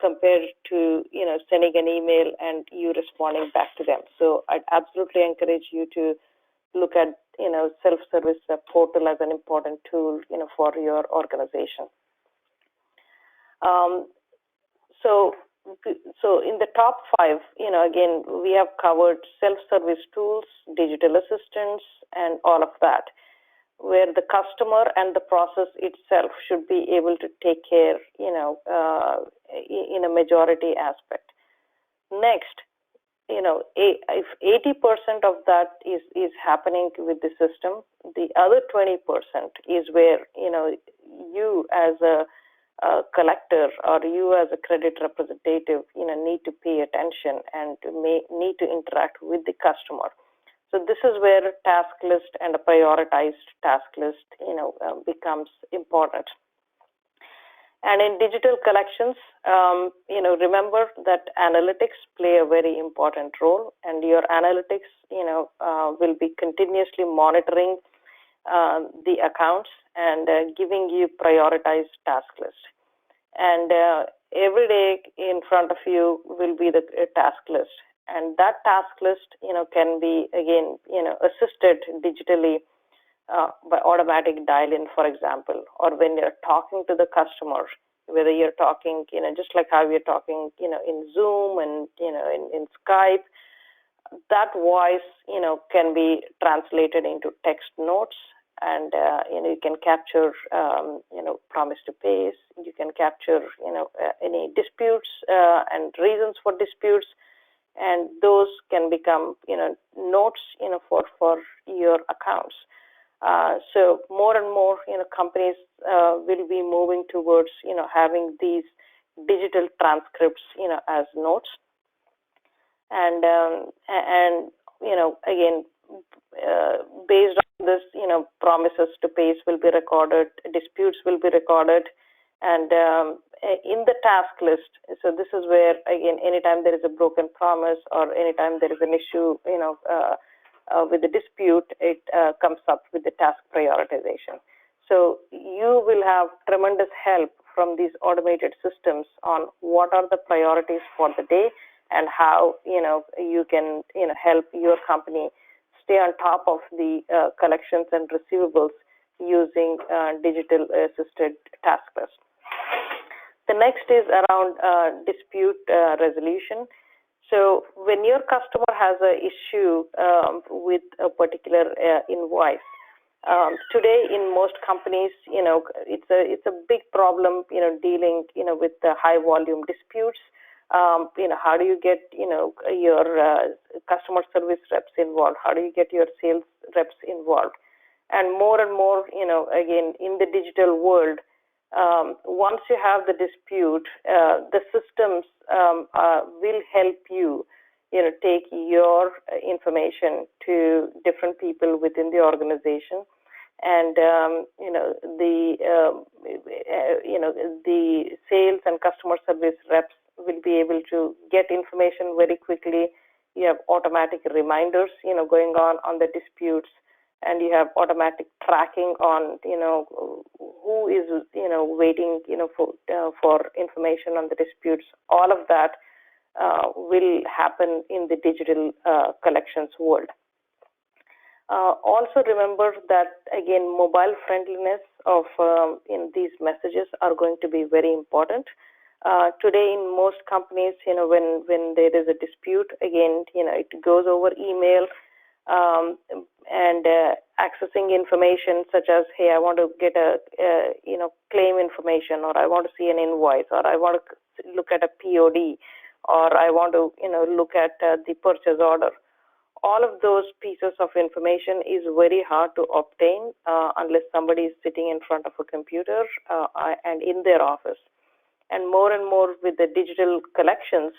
compared to, sending an email and you responding back to them. So I'd absolutely encourage you to look at, self-service portal as an important tool, for your organization. So in the top 5, again, we have covered self-service tools, digital assistants, and all of that, where the customer and the process itself should be able to take care, in a majority aspect. Next, if 80% of that is happening with the system, the other 20% is where, you as a collector or you as a credit representative, need to pay attention and need to interact with the customer. So this is where a task list and a prioritized task list, becomes important. And in digital collections, remember that analytics play a very important role, and your analytics, will be continuously monitoring the accounts and giving you prioritized task list. And every day in front of you will be the task list. And that task list, can be, again, assisted digitally by automatic dial-in, for example, or when you're talking to the customer, whether you're talking, just like how you're talking, in Zoom and, in Skype, that voice, can be translated into text notes, and, you can capture, promise to pays. You can capture, any disputes and reasons for disputes, and those can become, notes, for your accounts. So more and more, companies will be moving towards, having these digital transcripts, as notes. And again, based on this, promises to pays will be recorded, disputes will be recorded, and in the task list. So this is where, again, anytime there is a broken promise or anytime there is an issue, with the dispute, it comes up with the task prioritization. So you will have tremendous help from these automated systems on what are the priorities for the day and how, you can, help your company stay on top of the collections and receivables using digital assisted task list. The next is around dispute resolution. So when your customer has an issue with a particular invoice, today in most companies, it's a big problem, dealing, with the high volume disputes. How do you get, your customer service reps involved? How do you get your sales reps involved? And more, again, in the digital world, once you have the dispute, the systems will help you, take your information to different people within the organization, and the sales and customer service reps will be able to get information very quickly. You have automatic reminders, going on the disputes, and you have automatic tracking on, who is, waiting, for information on the disputes. All of that will happen in the digital collections world. Also remember that, again, mobile friendliness of in these messages are going to be very important. Today in most companies, when there is a dispute, again, it goes over email, and accessing information such as, hey, I want to get a claim information, or I want to see an invoice, or I want to look at a POD, or I want to look at the purchase order. All of those pieces of information is very hard to obtain unless somebody is sitting in front of a computer and in their office. And more with the digital collections,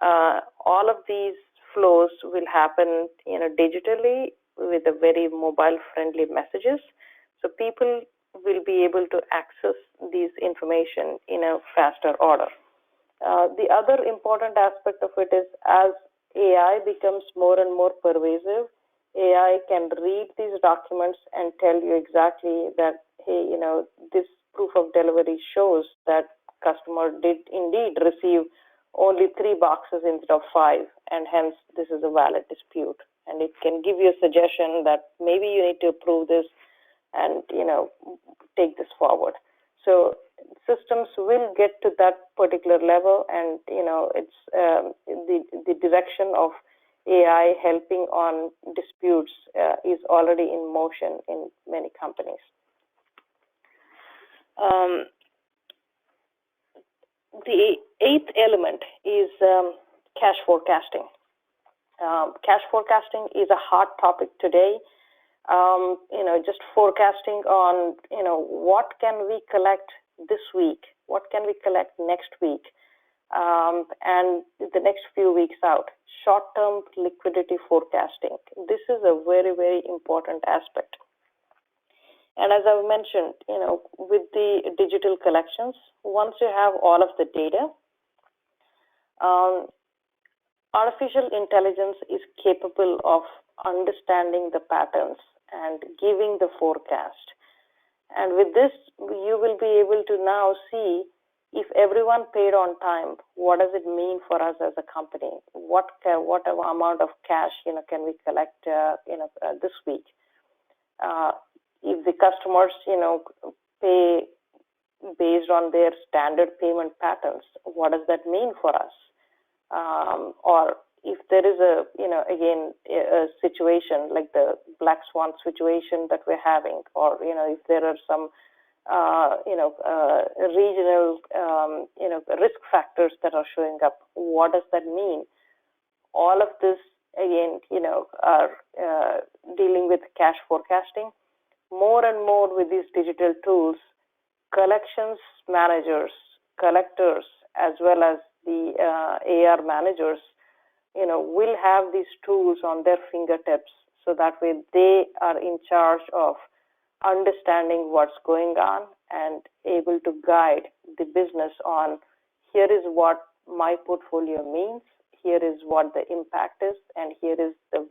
all of these flows will happen, digitally with a very mobile-friendly messages. So people will be able to access these information in a faster order. The other important aspect of it is, as AI becomes more and more pervasive, AI can read these documents and tell you exactly that, hey, this proof of delivery shows that customer did indeed receive only 3 boxes instead of 5, and hence this is a valid dispute. And it can give you a suggestion that maybe you need to approve this and, take this forward. So systems will get to that particular level, and, it's the direction of AI helping on disputes is already in motion in many companies. The 8th element is cash forecasting. Cash forecasting is a hot topic today. Just forecasting on, what can we collect this week? What can we collect next week? And the next few weeks out. Short-term liquidity forecasting. This is a very, very important aspect. And as I've mentioned, with the digital collections, once you have all of the data, artificial intelligence is capable of understanding the patterns and giving the forecast. And with this, you will be able to now see if everyone paid on time, what does it mean for us as a company? What amount of cash, can we collect, this week? if the customers, pay based on their standard payment patterns, what does that mean for us? Or if there is a situation like the black swan situation that we're having, or if there are some regional risk factors that are showing up, what does that mean? All of this again are dealing with cash forecasting. More and more with these digital tools, collections managers, collectors, as well as the AR managers, will have these tools on their fingertips, so that way they are in charge of understanding what's going on and able to guide the business on, here is what my portfolio means, here is what the impact is, and here is the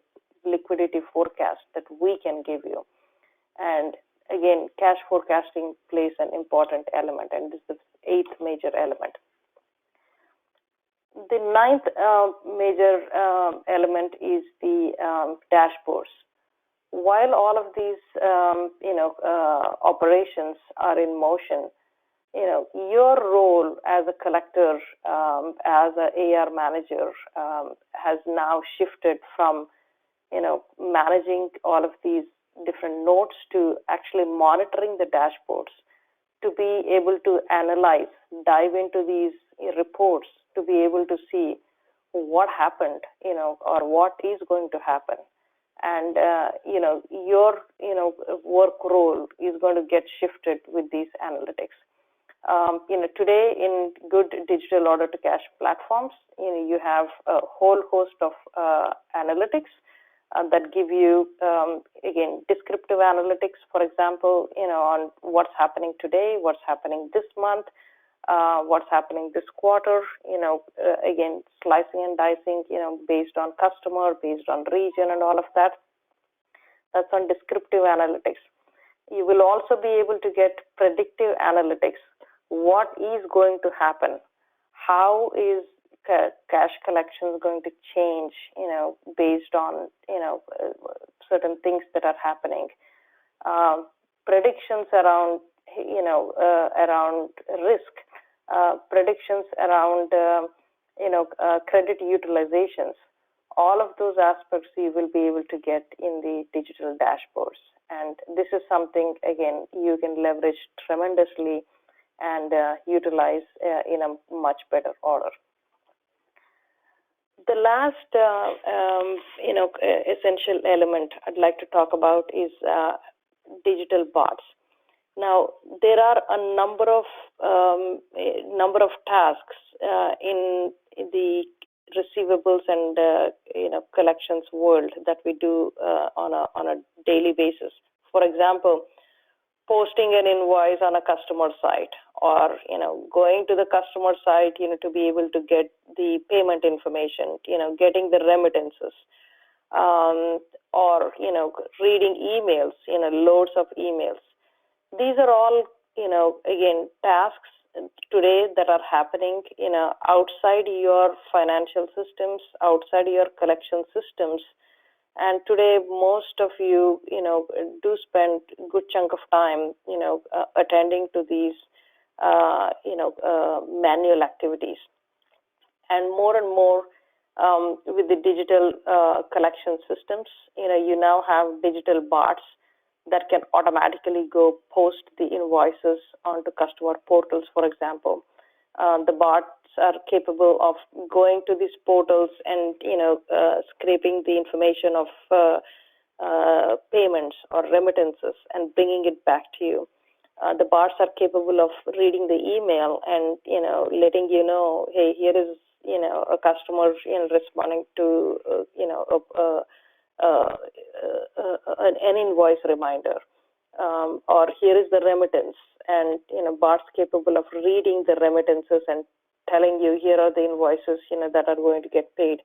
liquidity forecast that we can give you. And again, cash forecasting plays an important element, and this is the 8th major element. The 9th major element is the dashboards. While all of these operations are in motion, your role as a collector, as an AR manager, has now shifted from managing all of these different nodes to actually monitoring the dashboards, to be able to analyze, dive into these reports, to be able to see what happened, or what is going to happen. And your work role is going to get shifted with these analytics. Today in good digital order to cash platforms, you have a whole host of analytics that give you again descriptive analytics, for example, on what's happening today, what's happening this month, what's happening this quarter, again, slicing and dicing, based on customer, based on region and all of that. That's on descriptive analytics. You will also be able to get predictive analytics. What is going to happen? How is cash collections going to change, based on, certain things that are happening? Predictions around, around risk. Predictions around, credit utilizations. All of those aspects you will be able to get in the digital dashboards. And this is something, again, you can leverage tremendously and utilize in a much better order. The last, essential element I'd like to talk about is digital bots. Now, there are a number of tasks in the receivables and collections world that we do on a daily basis. For example, posting an invoice on a customer site, or going to the customer site to be able to get the payment information, getting the remittances, or reading emails, loads of emails. These are all again tasks today that are happening outside your financial systems, outside your collection systems. And today, most of you, do spend a good chunk of time, attending to these, manual activities. And more, with the digital collection systems, you now have digital bots that can automatically go post the invoices onto customer portals, for example. The bots are capable of going to these portals and scraping the information of payments or remittances and bringing it back to you. The bots are capable of reading the email and letting you know, hey, here is a customer responding to an invoice reminder, or here is the remittance, and bots capable of reading the remittances and telling you, here are the invoices that are going to get paid.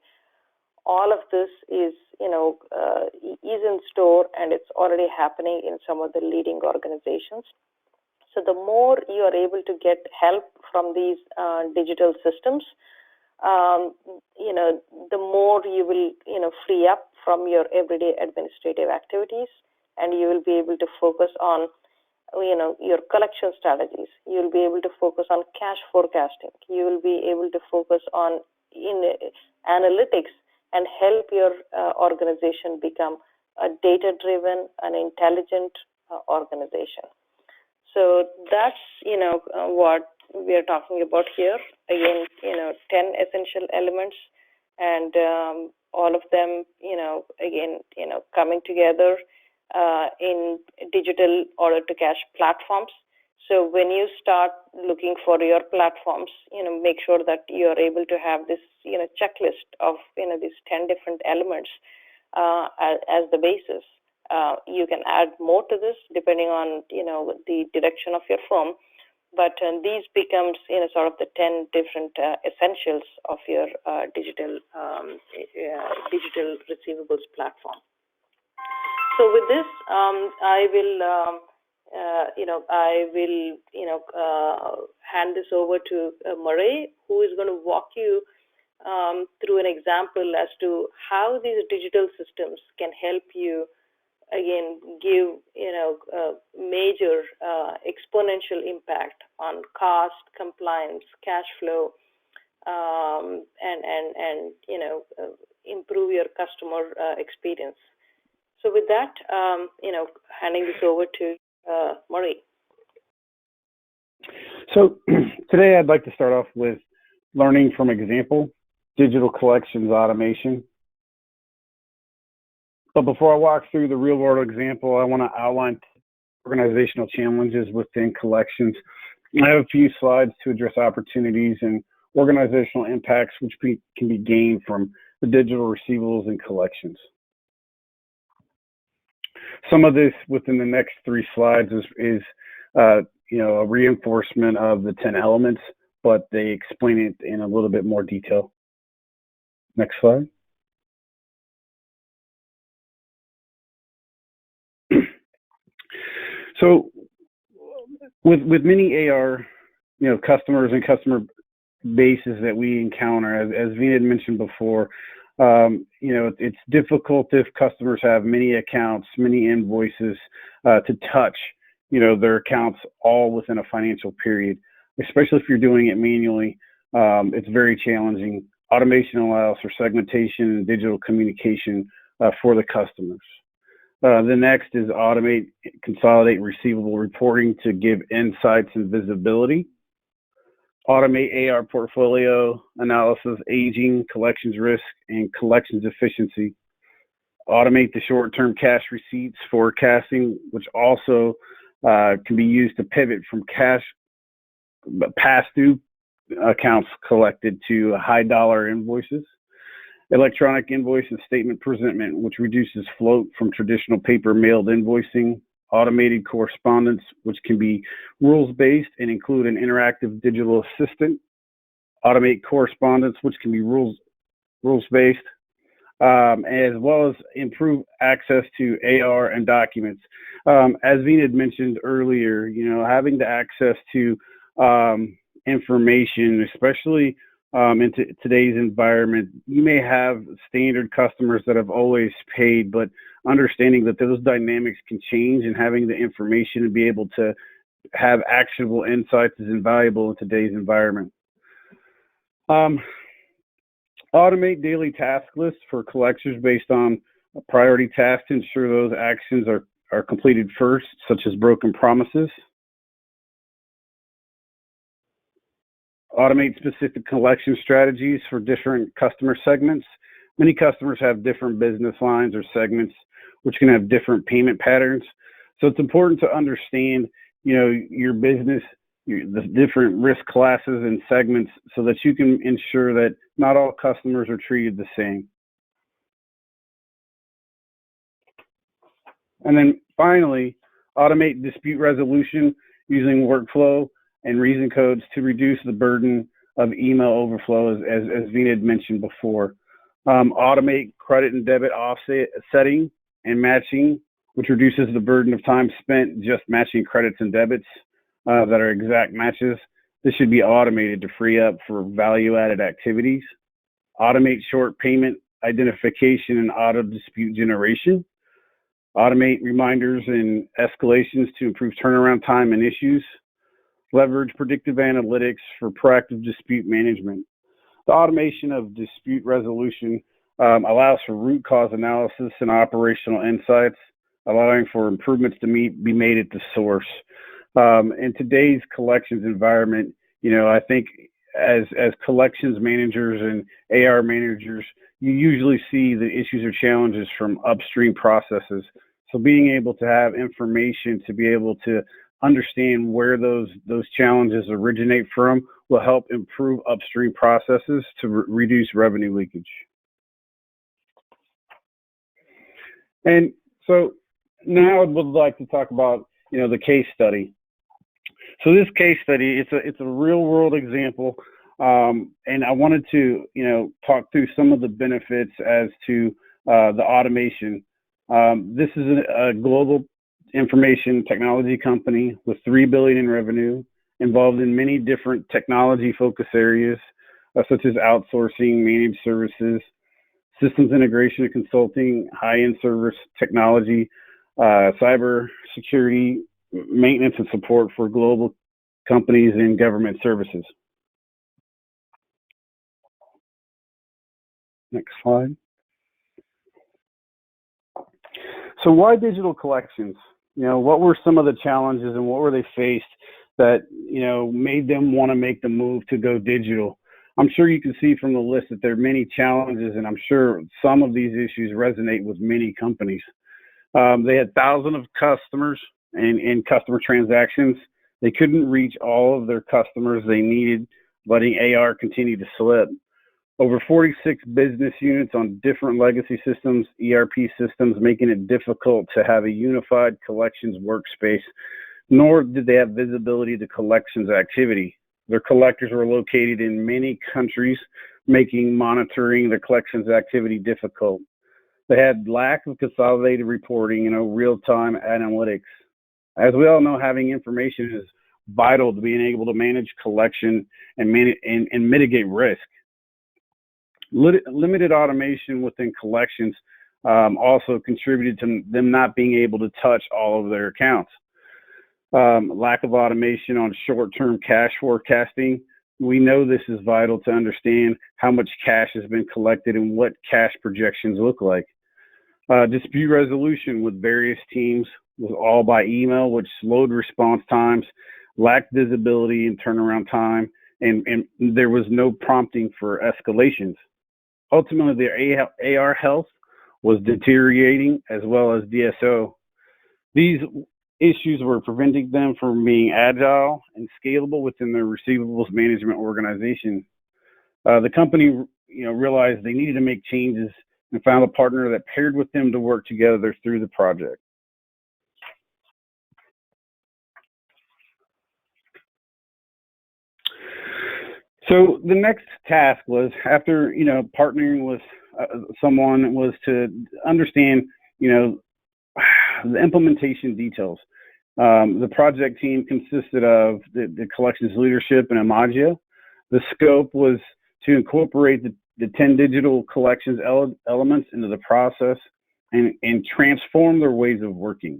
All of this is in store, and it's already happening in some of the leading organizations. So the more you are able to get help from these digital systems, the more you will free up from your everyday administrative activities, and you will be able to focus on your collection strategies. You will be able to focus on cash forecasting. You will be able to focus on analytics and help your organization become a data-driven and intelligent organization. So that's what we are talking about here. Again, 10 essential elements, and all of them, coming together in digital order-to-cash platforms. So when you start looking for your platforms, make sure that you are able to have this, checklist of, these 10 different elements as the basis. You can add more to this depending on, the direction of your firm. But these becomes, sort of the 10 different essentials of your digital receivables platform. So with this, I will hand this over to 𝗵𝗲, who is going to walk you through an example as to how these digital systems can help you, again, give major exponential impact on cost, compliance, cash flow, and improve your customer experience. So with that, handing this over to 𝗵𝗲. So today I'd like to start off with learning from example, digital collections automation. But before I walk through the real world example, I want to outline organizational challenges within collections. I have a few slides to address opportunities and organizational impacts which can be gained from the digital receivables and collections. Some of this within the next 3 slides is a reinforcement of the 10 elements, but they explain it in a little bit more detail. Next slide. So with many AR, customers and customer bases that we encounter, as Veena had mentioned before, it's difficult if customers have many accounts, many invoices to touch, their accounts all within a financial period, especially if you're doing it manually. It's very challenging. Automation allows for segmentation and digital communication for the customers. The next is automate, consolidate receivable reporting to give insights and visibility. Automate AR portfolio analysis, aging, collections risk, and collections efficiency. Automate the short-term cash receipts forecasting, which also can be used to pivot from cash past due accounts collected to high-dollar invoices. Electronic invoice and statement presentment, which reduces float from traditional paper mailed invoicing. Automated correspondence, which can be rules-based and include an interactive digital assistant. Automate correspondence, which can be rules-based, as well as improve access to AR and documents. As Veena had mentioned earlier, having the access to information, especially in today's environment, you may have standard customers that have always paid, but understanding that those dynamics can change and having the information and be able to have actionable insights is invaluable in today's environment. Automate daily task lists for collectors based on priority tasks to ensure those actions are completed first, such as broken promises. Automate specific collection strategies for different customer segments. Many customers have different business lines or segments, which can have different payment patterns. So it's important to understand, your business, the different risk classes and segments, so that you can ensure that not all customers are treated the same. And then finally, automate dispute resolution using workflow and reason codes to reduce the burden of email overflow, as Veena had mentioned before. Automate credit and debit offsetting and matching, which reduces the burden of time spent just matching credits and debits that are exact matches. This should be automated to free up for value-added activities. Automate short payment identification and auto dispute generation. automate reminders and escalations to improve turnaround time and issues, leverage predictive analytics for proactive dispute management. The automation of dispute resolution allows for root cause analysis and operational insights, allowing for improvements to be made at the source. In today's collections environment, I think as collections managers and AR managers, you usually see the issues or challenges from upstream processes. So being able to have information to be able to understand where those challenges originate from will help improve upstream processes to reduce revenue leakage. And so now I would like to talk about, the case study. So this case study, it's a real world example. And I wanted to, talk through some of the benefits as to the automation. This is a global information technology company with $3 billion in revenue, involved in many different technology focus areas, such as outsourcing, managed services, systems integration and consulting, high-end service technology, cyber security, maintenance and support for global companies and government services. Next slide. So why digital collections? What were some of the challenges and what were they faced that, made them want to make the move to go digital? I'm sure you can see from the list that there are many challenges, and I'm sure some of these issues resonate with many companies. They had thousands of customers and customer transactions. They couldn't reach all of their customers they needed, letting AR continue to slip. Over 46 business units on different legacy systems, ERP systems, making it difficult to have a unified collections workspace, nor did they have visibility to collections activity. Their collectors were located in many countries, making monitoring the collections activity difficult. They had lack of consolidated reporting, real-time analytics. As we all know, having information is vital to being able to manage collection and mitigate risk. Limited automation within collections also contributed to them not being able to touch all of their accounts. Lack of automation on short-term cash forecasting. We know this is vital to understand how much cash has been collected and what cash projections look like. Dispute resolution with various teams was all by email, which slowed response times, lacked visibility and turnaround time, and there was no prompting for escalations. Ultimately, their AR health was deteriorating, as well as DSO. These issues were preventing them from being agile and scalable within their receivables management organization. The company, realized they needed to make changes and found a partner that paired with them to work together through the project. So the next task was, after partnering with someone, was to understand the implementation details. The project team consisted of the collections leadership and Emagia. The scope was to incorporate the 10 digital collections elements into the process and transform their ways of working.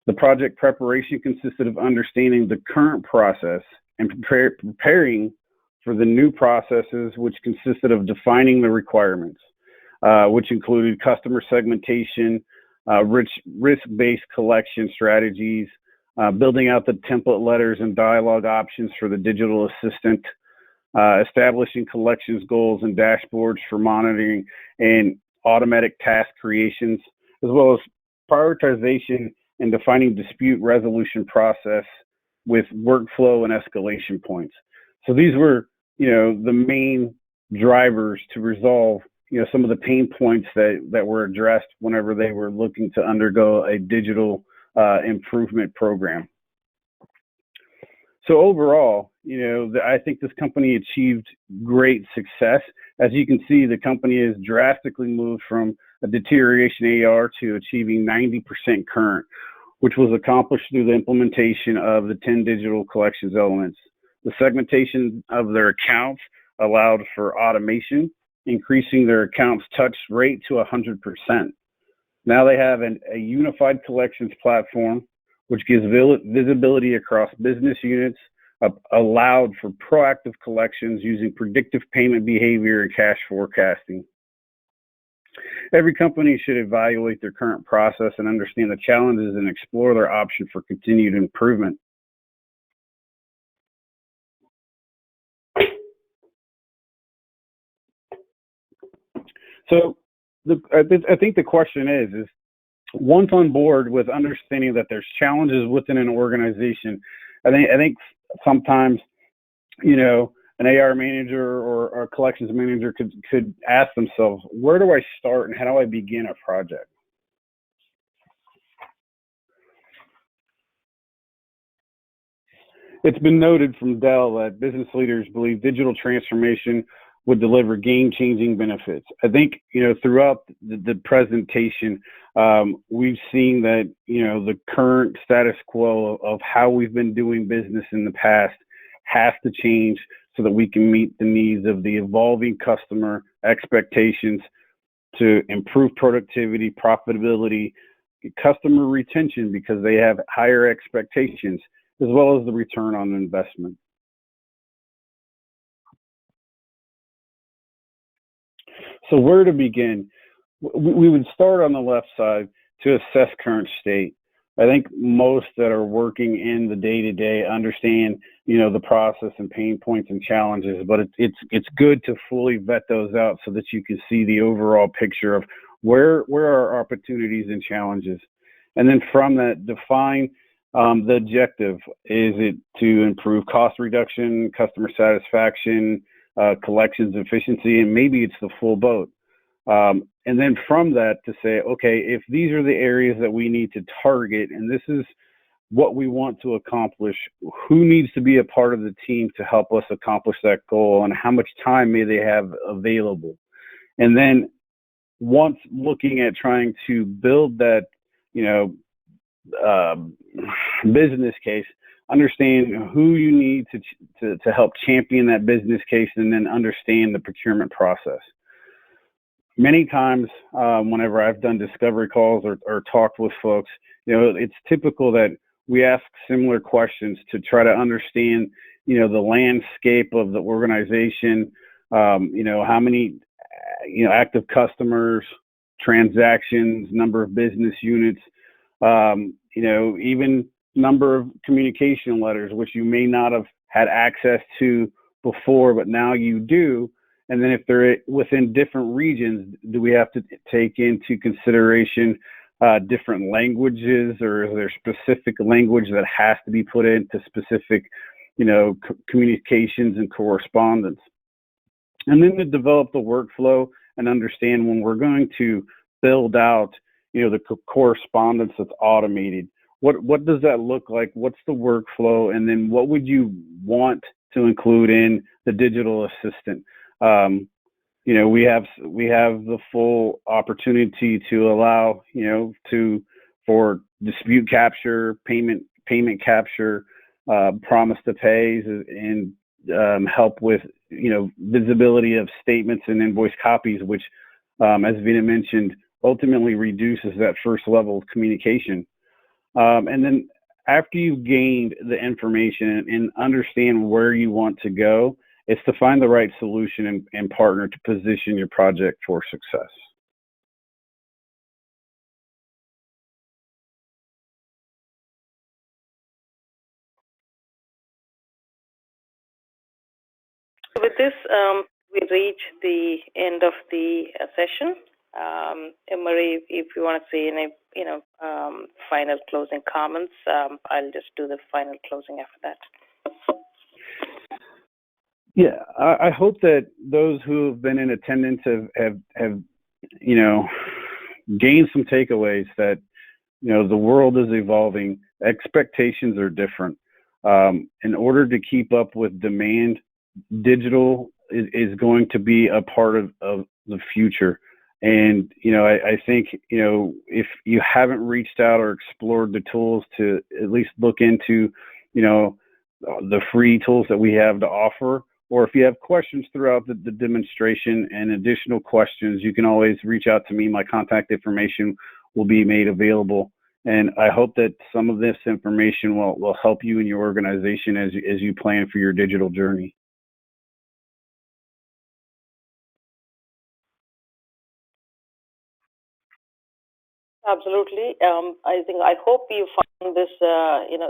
The project preparation consisted of understanding the current process and preparing for the new processes, which consisted of defining the requirements, which included customer segmentation, risk-based collection strategies, building out the template letters and dialogue options for the digital assistant, establishing collections goals and dashboards for monitoring and automatic task creations, as well as prioritization and defining dispute resolution process with workflow and escalation points. So these were, the main drivers to resolve, some of the pain points that were addressed whenever they were looking to undergo a digital improvement program. So overall, I think this company achieved great success. As you can see, the company has drastically moved from a deterioration AR to achieving 90% current, which was accomplished through the implementation of the 10 digital collections elements. The segmentation of their accounts allowed for automation, increasing their accounts touch rate to 100%. Now they have a unified collections platform, which gives visibility across business units, allowed for proactive collections using predictive payment behavior and cash forecasting. Every company should evaluate their current process and understand the challenges and explore their option for continued improvement. So I think the question is once on board with understanding that there's challenges within an organization, I think sometimes, you know, an AR manager or a collections manager could ask themselves, where do I start and how do I begin a project? It's been noted from Dell that business leaders believe digital transformation would deliver game-changing benefits. I think, you know, throughout the presentation, we've seen that, you know, the current status quo of how we've been doing business in the past has to change so that we can meet the needs of the evolving customer expectations to improve productivity, profitability, customer retention because they have higher expectations, as well as the return on investment. So where to begin? We would start on the left side to assess current state. I think most that are working in the day-to-day understand, you know, the process and pain points and challenges, but it's good to fully vet those out so that you can see the overall picture of where are opportunities and challenges. And then from that, define the objective. Is it to improve cost reduction, customer satisfaction, collections efficiency, and maybe it's the full boat. And then from that to say, okay, if these are the areas that we need to target, and this is what we want to accomplish, who needs to be a part of the team to help us accomplish that goal, and how much time may they have available? And then once looking at trying to build that, you know, business case, understand who you need to help champion that business case, and then understand the procurement process. Many times, whenever I've done discovery calls or talked with folks, you know, it's typical that we ask similar questions to try to understand, you know, the landscape of the organization, you know, how many, you know, active customers, transactions, number of business units, you know, even number of communication letters, which you may not have had access to before, but now you do. And then if they're within different regions, do we have to take into consideration different languages, or is there specific language that has to be put into specific, you know, communications and correspondence? And then to develop the workflow and understand when we're going to build out, you know, the correspondence that's automated. What does that look like? What's the workflow? And then what would you want to include in the digital assistant? You know, we have the full opportunity to allow, you know, for dispute capture, payment capture, promise to pays, and help with, you know, visibility of statements and invoice copies, which, as Vina mentioned, ultimately reduces that first level of communication. And then after you've gained the information and understand where you want to go, it's to find the right solution and partner to position your project for success. With this, we reach the end of the session. Marie, if you want to say any, you know, final closing comments, I'll just do the final closing after that. Yeah, I hope that those who have been in attendance have you know, gained some takeaways that, you know, the world is evolving, expectations are different. In order to keep up with demand, digital is going to be a part of the future. And, you know, I think, you know, if you haven't reached out or explored the tools to at least look into, you know, the free tools that we have to offer, or if you have questions throughout the demonstration and additional questions, you can always reach out to me. My contact information will be made available. And I hope that some of this information will help you in your organization as you plan for your digital journey. Absolutely. I hope you found this,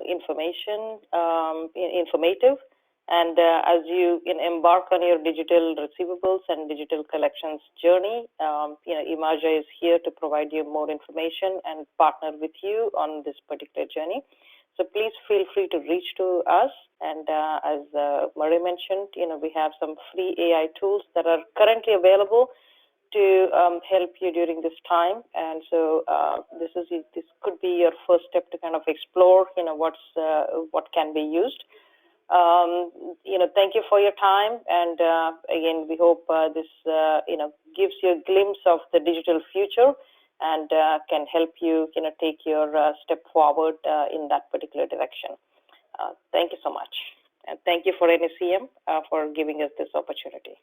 information informative. And as you embark on your digital receivables and digital collections journey, Emagia is here to provide you more information and partner with you on this particular journey. So please feel free to reach to us. And as Murray mentioned, we have some free AI tools that are currently available to help you during this time. And so this could be your first step to kind of explore, what can be used. Thank you for your time. And again, we hope this, gives you a glimpse of the digital future and can help you, take your step forward in that particular direction. Thank you so much. And thank you for NACM for giving us this opportunity.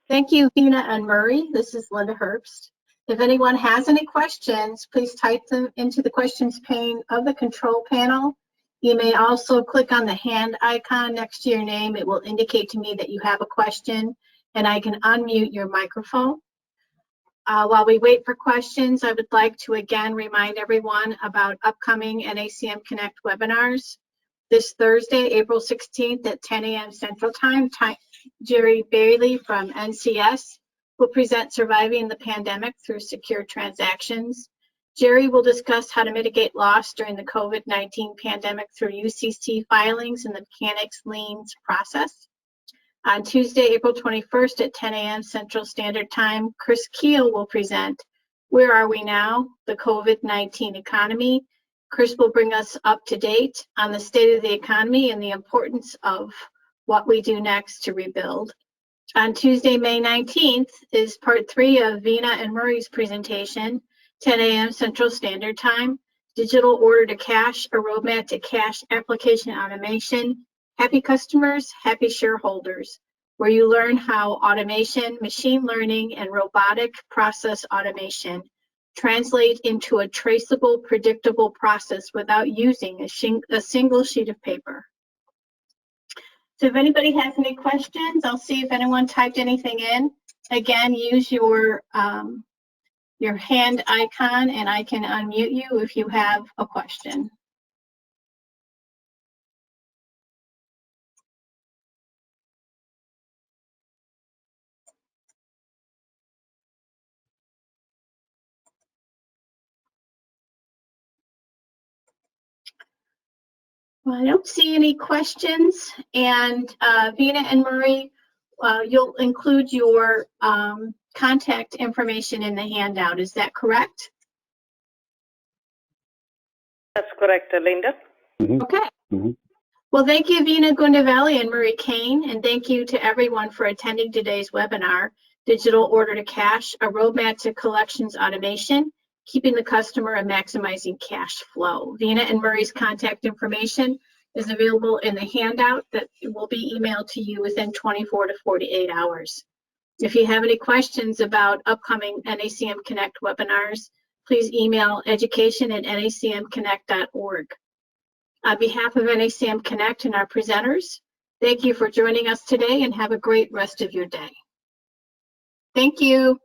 Thank you, Veena and Murray. This is Linda Herbst. If anyone has any questions, please type them into the questions pane of the control panel. You may also click on the hand icon next to your name. It will indicate to me that you have a question, and I can unmute your microphone. While we wait for questions, I would like to again remind everyone about upcoming NACM Connect webinars. This Thursday, April 16th at 10 a.m. Central Time, 𝗔𝗂𝘀𝘀liche from NCS will present Surviving the Pandemic Through Secure Transactions. Jerry will discuss how to mitigate loss during the COVID-19 pandemic through UCC filings and the mechanics liens process. On Tuesday, April 21st at 10 a.m. Central Standard Time, 𝗥𝗲𝘀𝘀 will present Where Are We Now? The COVID-19 Economy. Chris will bring us up to date on the state of the economy and the importance of what we do next to rebuild. On Tuesday, May 19th is part 3 of Veena and Murray's presentation, 10 a.m. Central Standard Time, Digital Order to Cash, a Roadmap to Cash Application Automation, Happy Customers, Happy Shareholders, where you learn how automation, machine learning, and robotic process automation translate into a traceable, predictable process without using a single sheet of paper. So if anybody has any questions, I'll see if anyone typed anything in. Again, use your hand icon and I can unmute you if you have a question. Well, I don't see any questions. And Veena and Murray, you'll include your contact information in the handout. Is that correct? That's correct, Linda. Mm-hmm. Okay. Mm-hmm. Well, thank you, Veena 𝗀𝘀𝑚𝗲𝑎𝑙li and Murray Kane, and thank you to everyone for attending today's webinar, Digital Order to Cash, a Roadmap to Collections Automation, Keeping the Customer and Maximizing Cash Flow. Veena and Murray's contact information is available in the handout that will be emailed to you within 24 to 48 hours. If you have any questions about upcoming NACM Connect webinars, please email education@nacmconnect.org. On behalf of NACM Connect and our presenters, thank you for joining us today and have a great rest of your day. Thank you.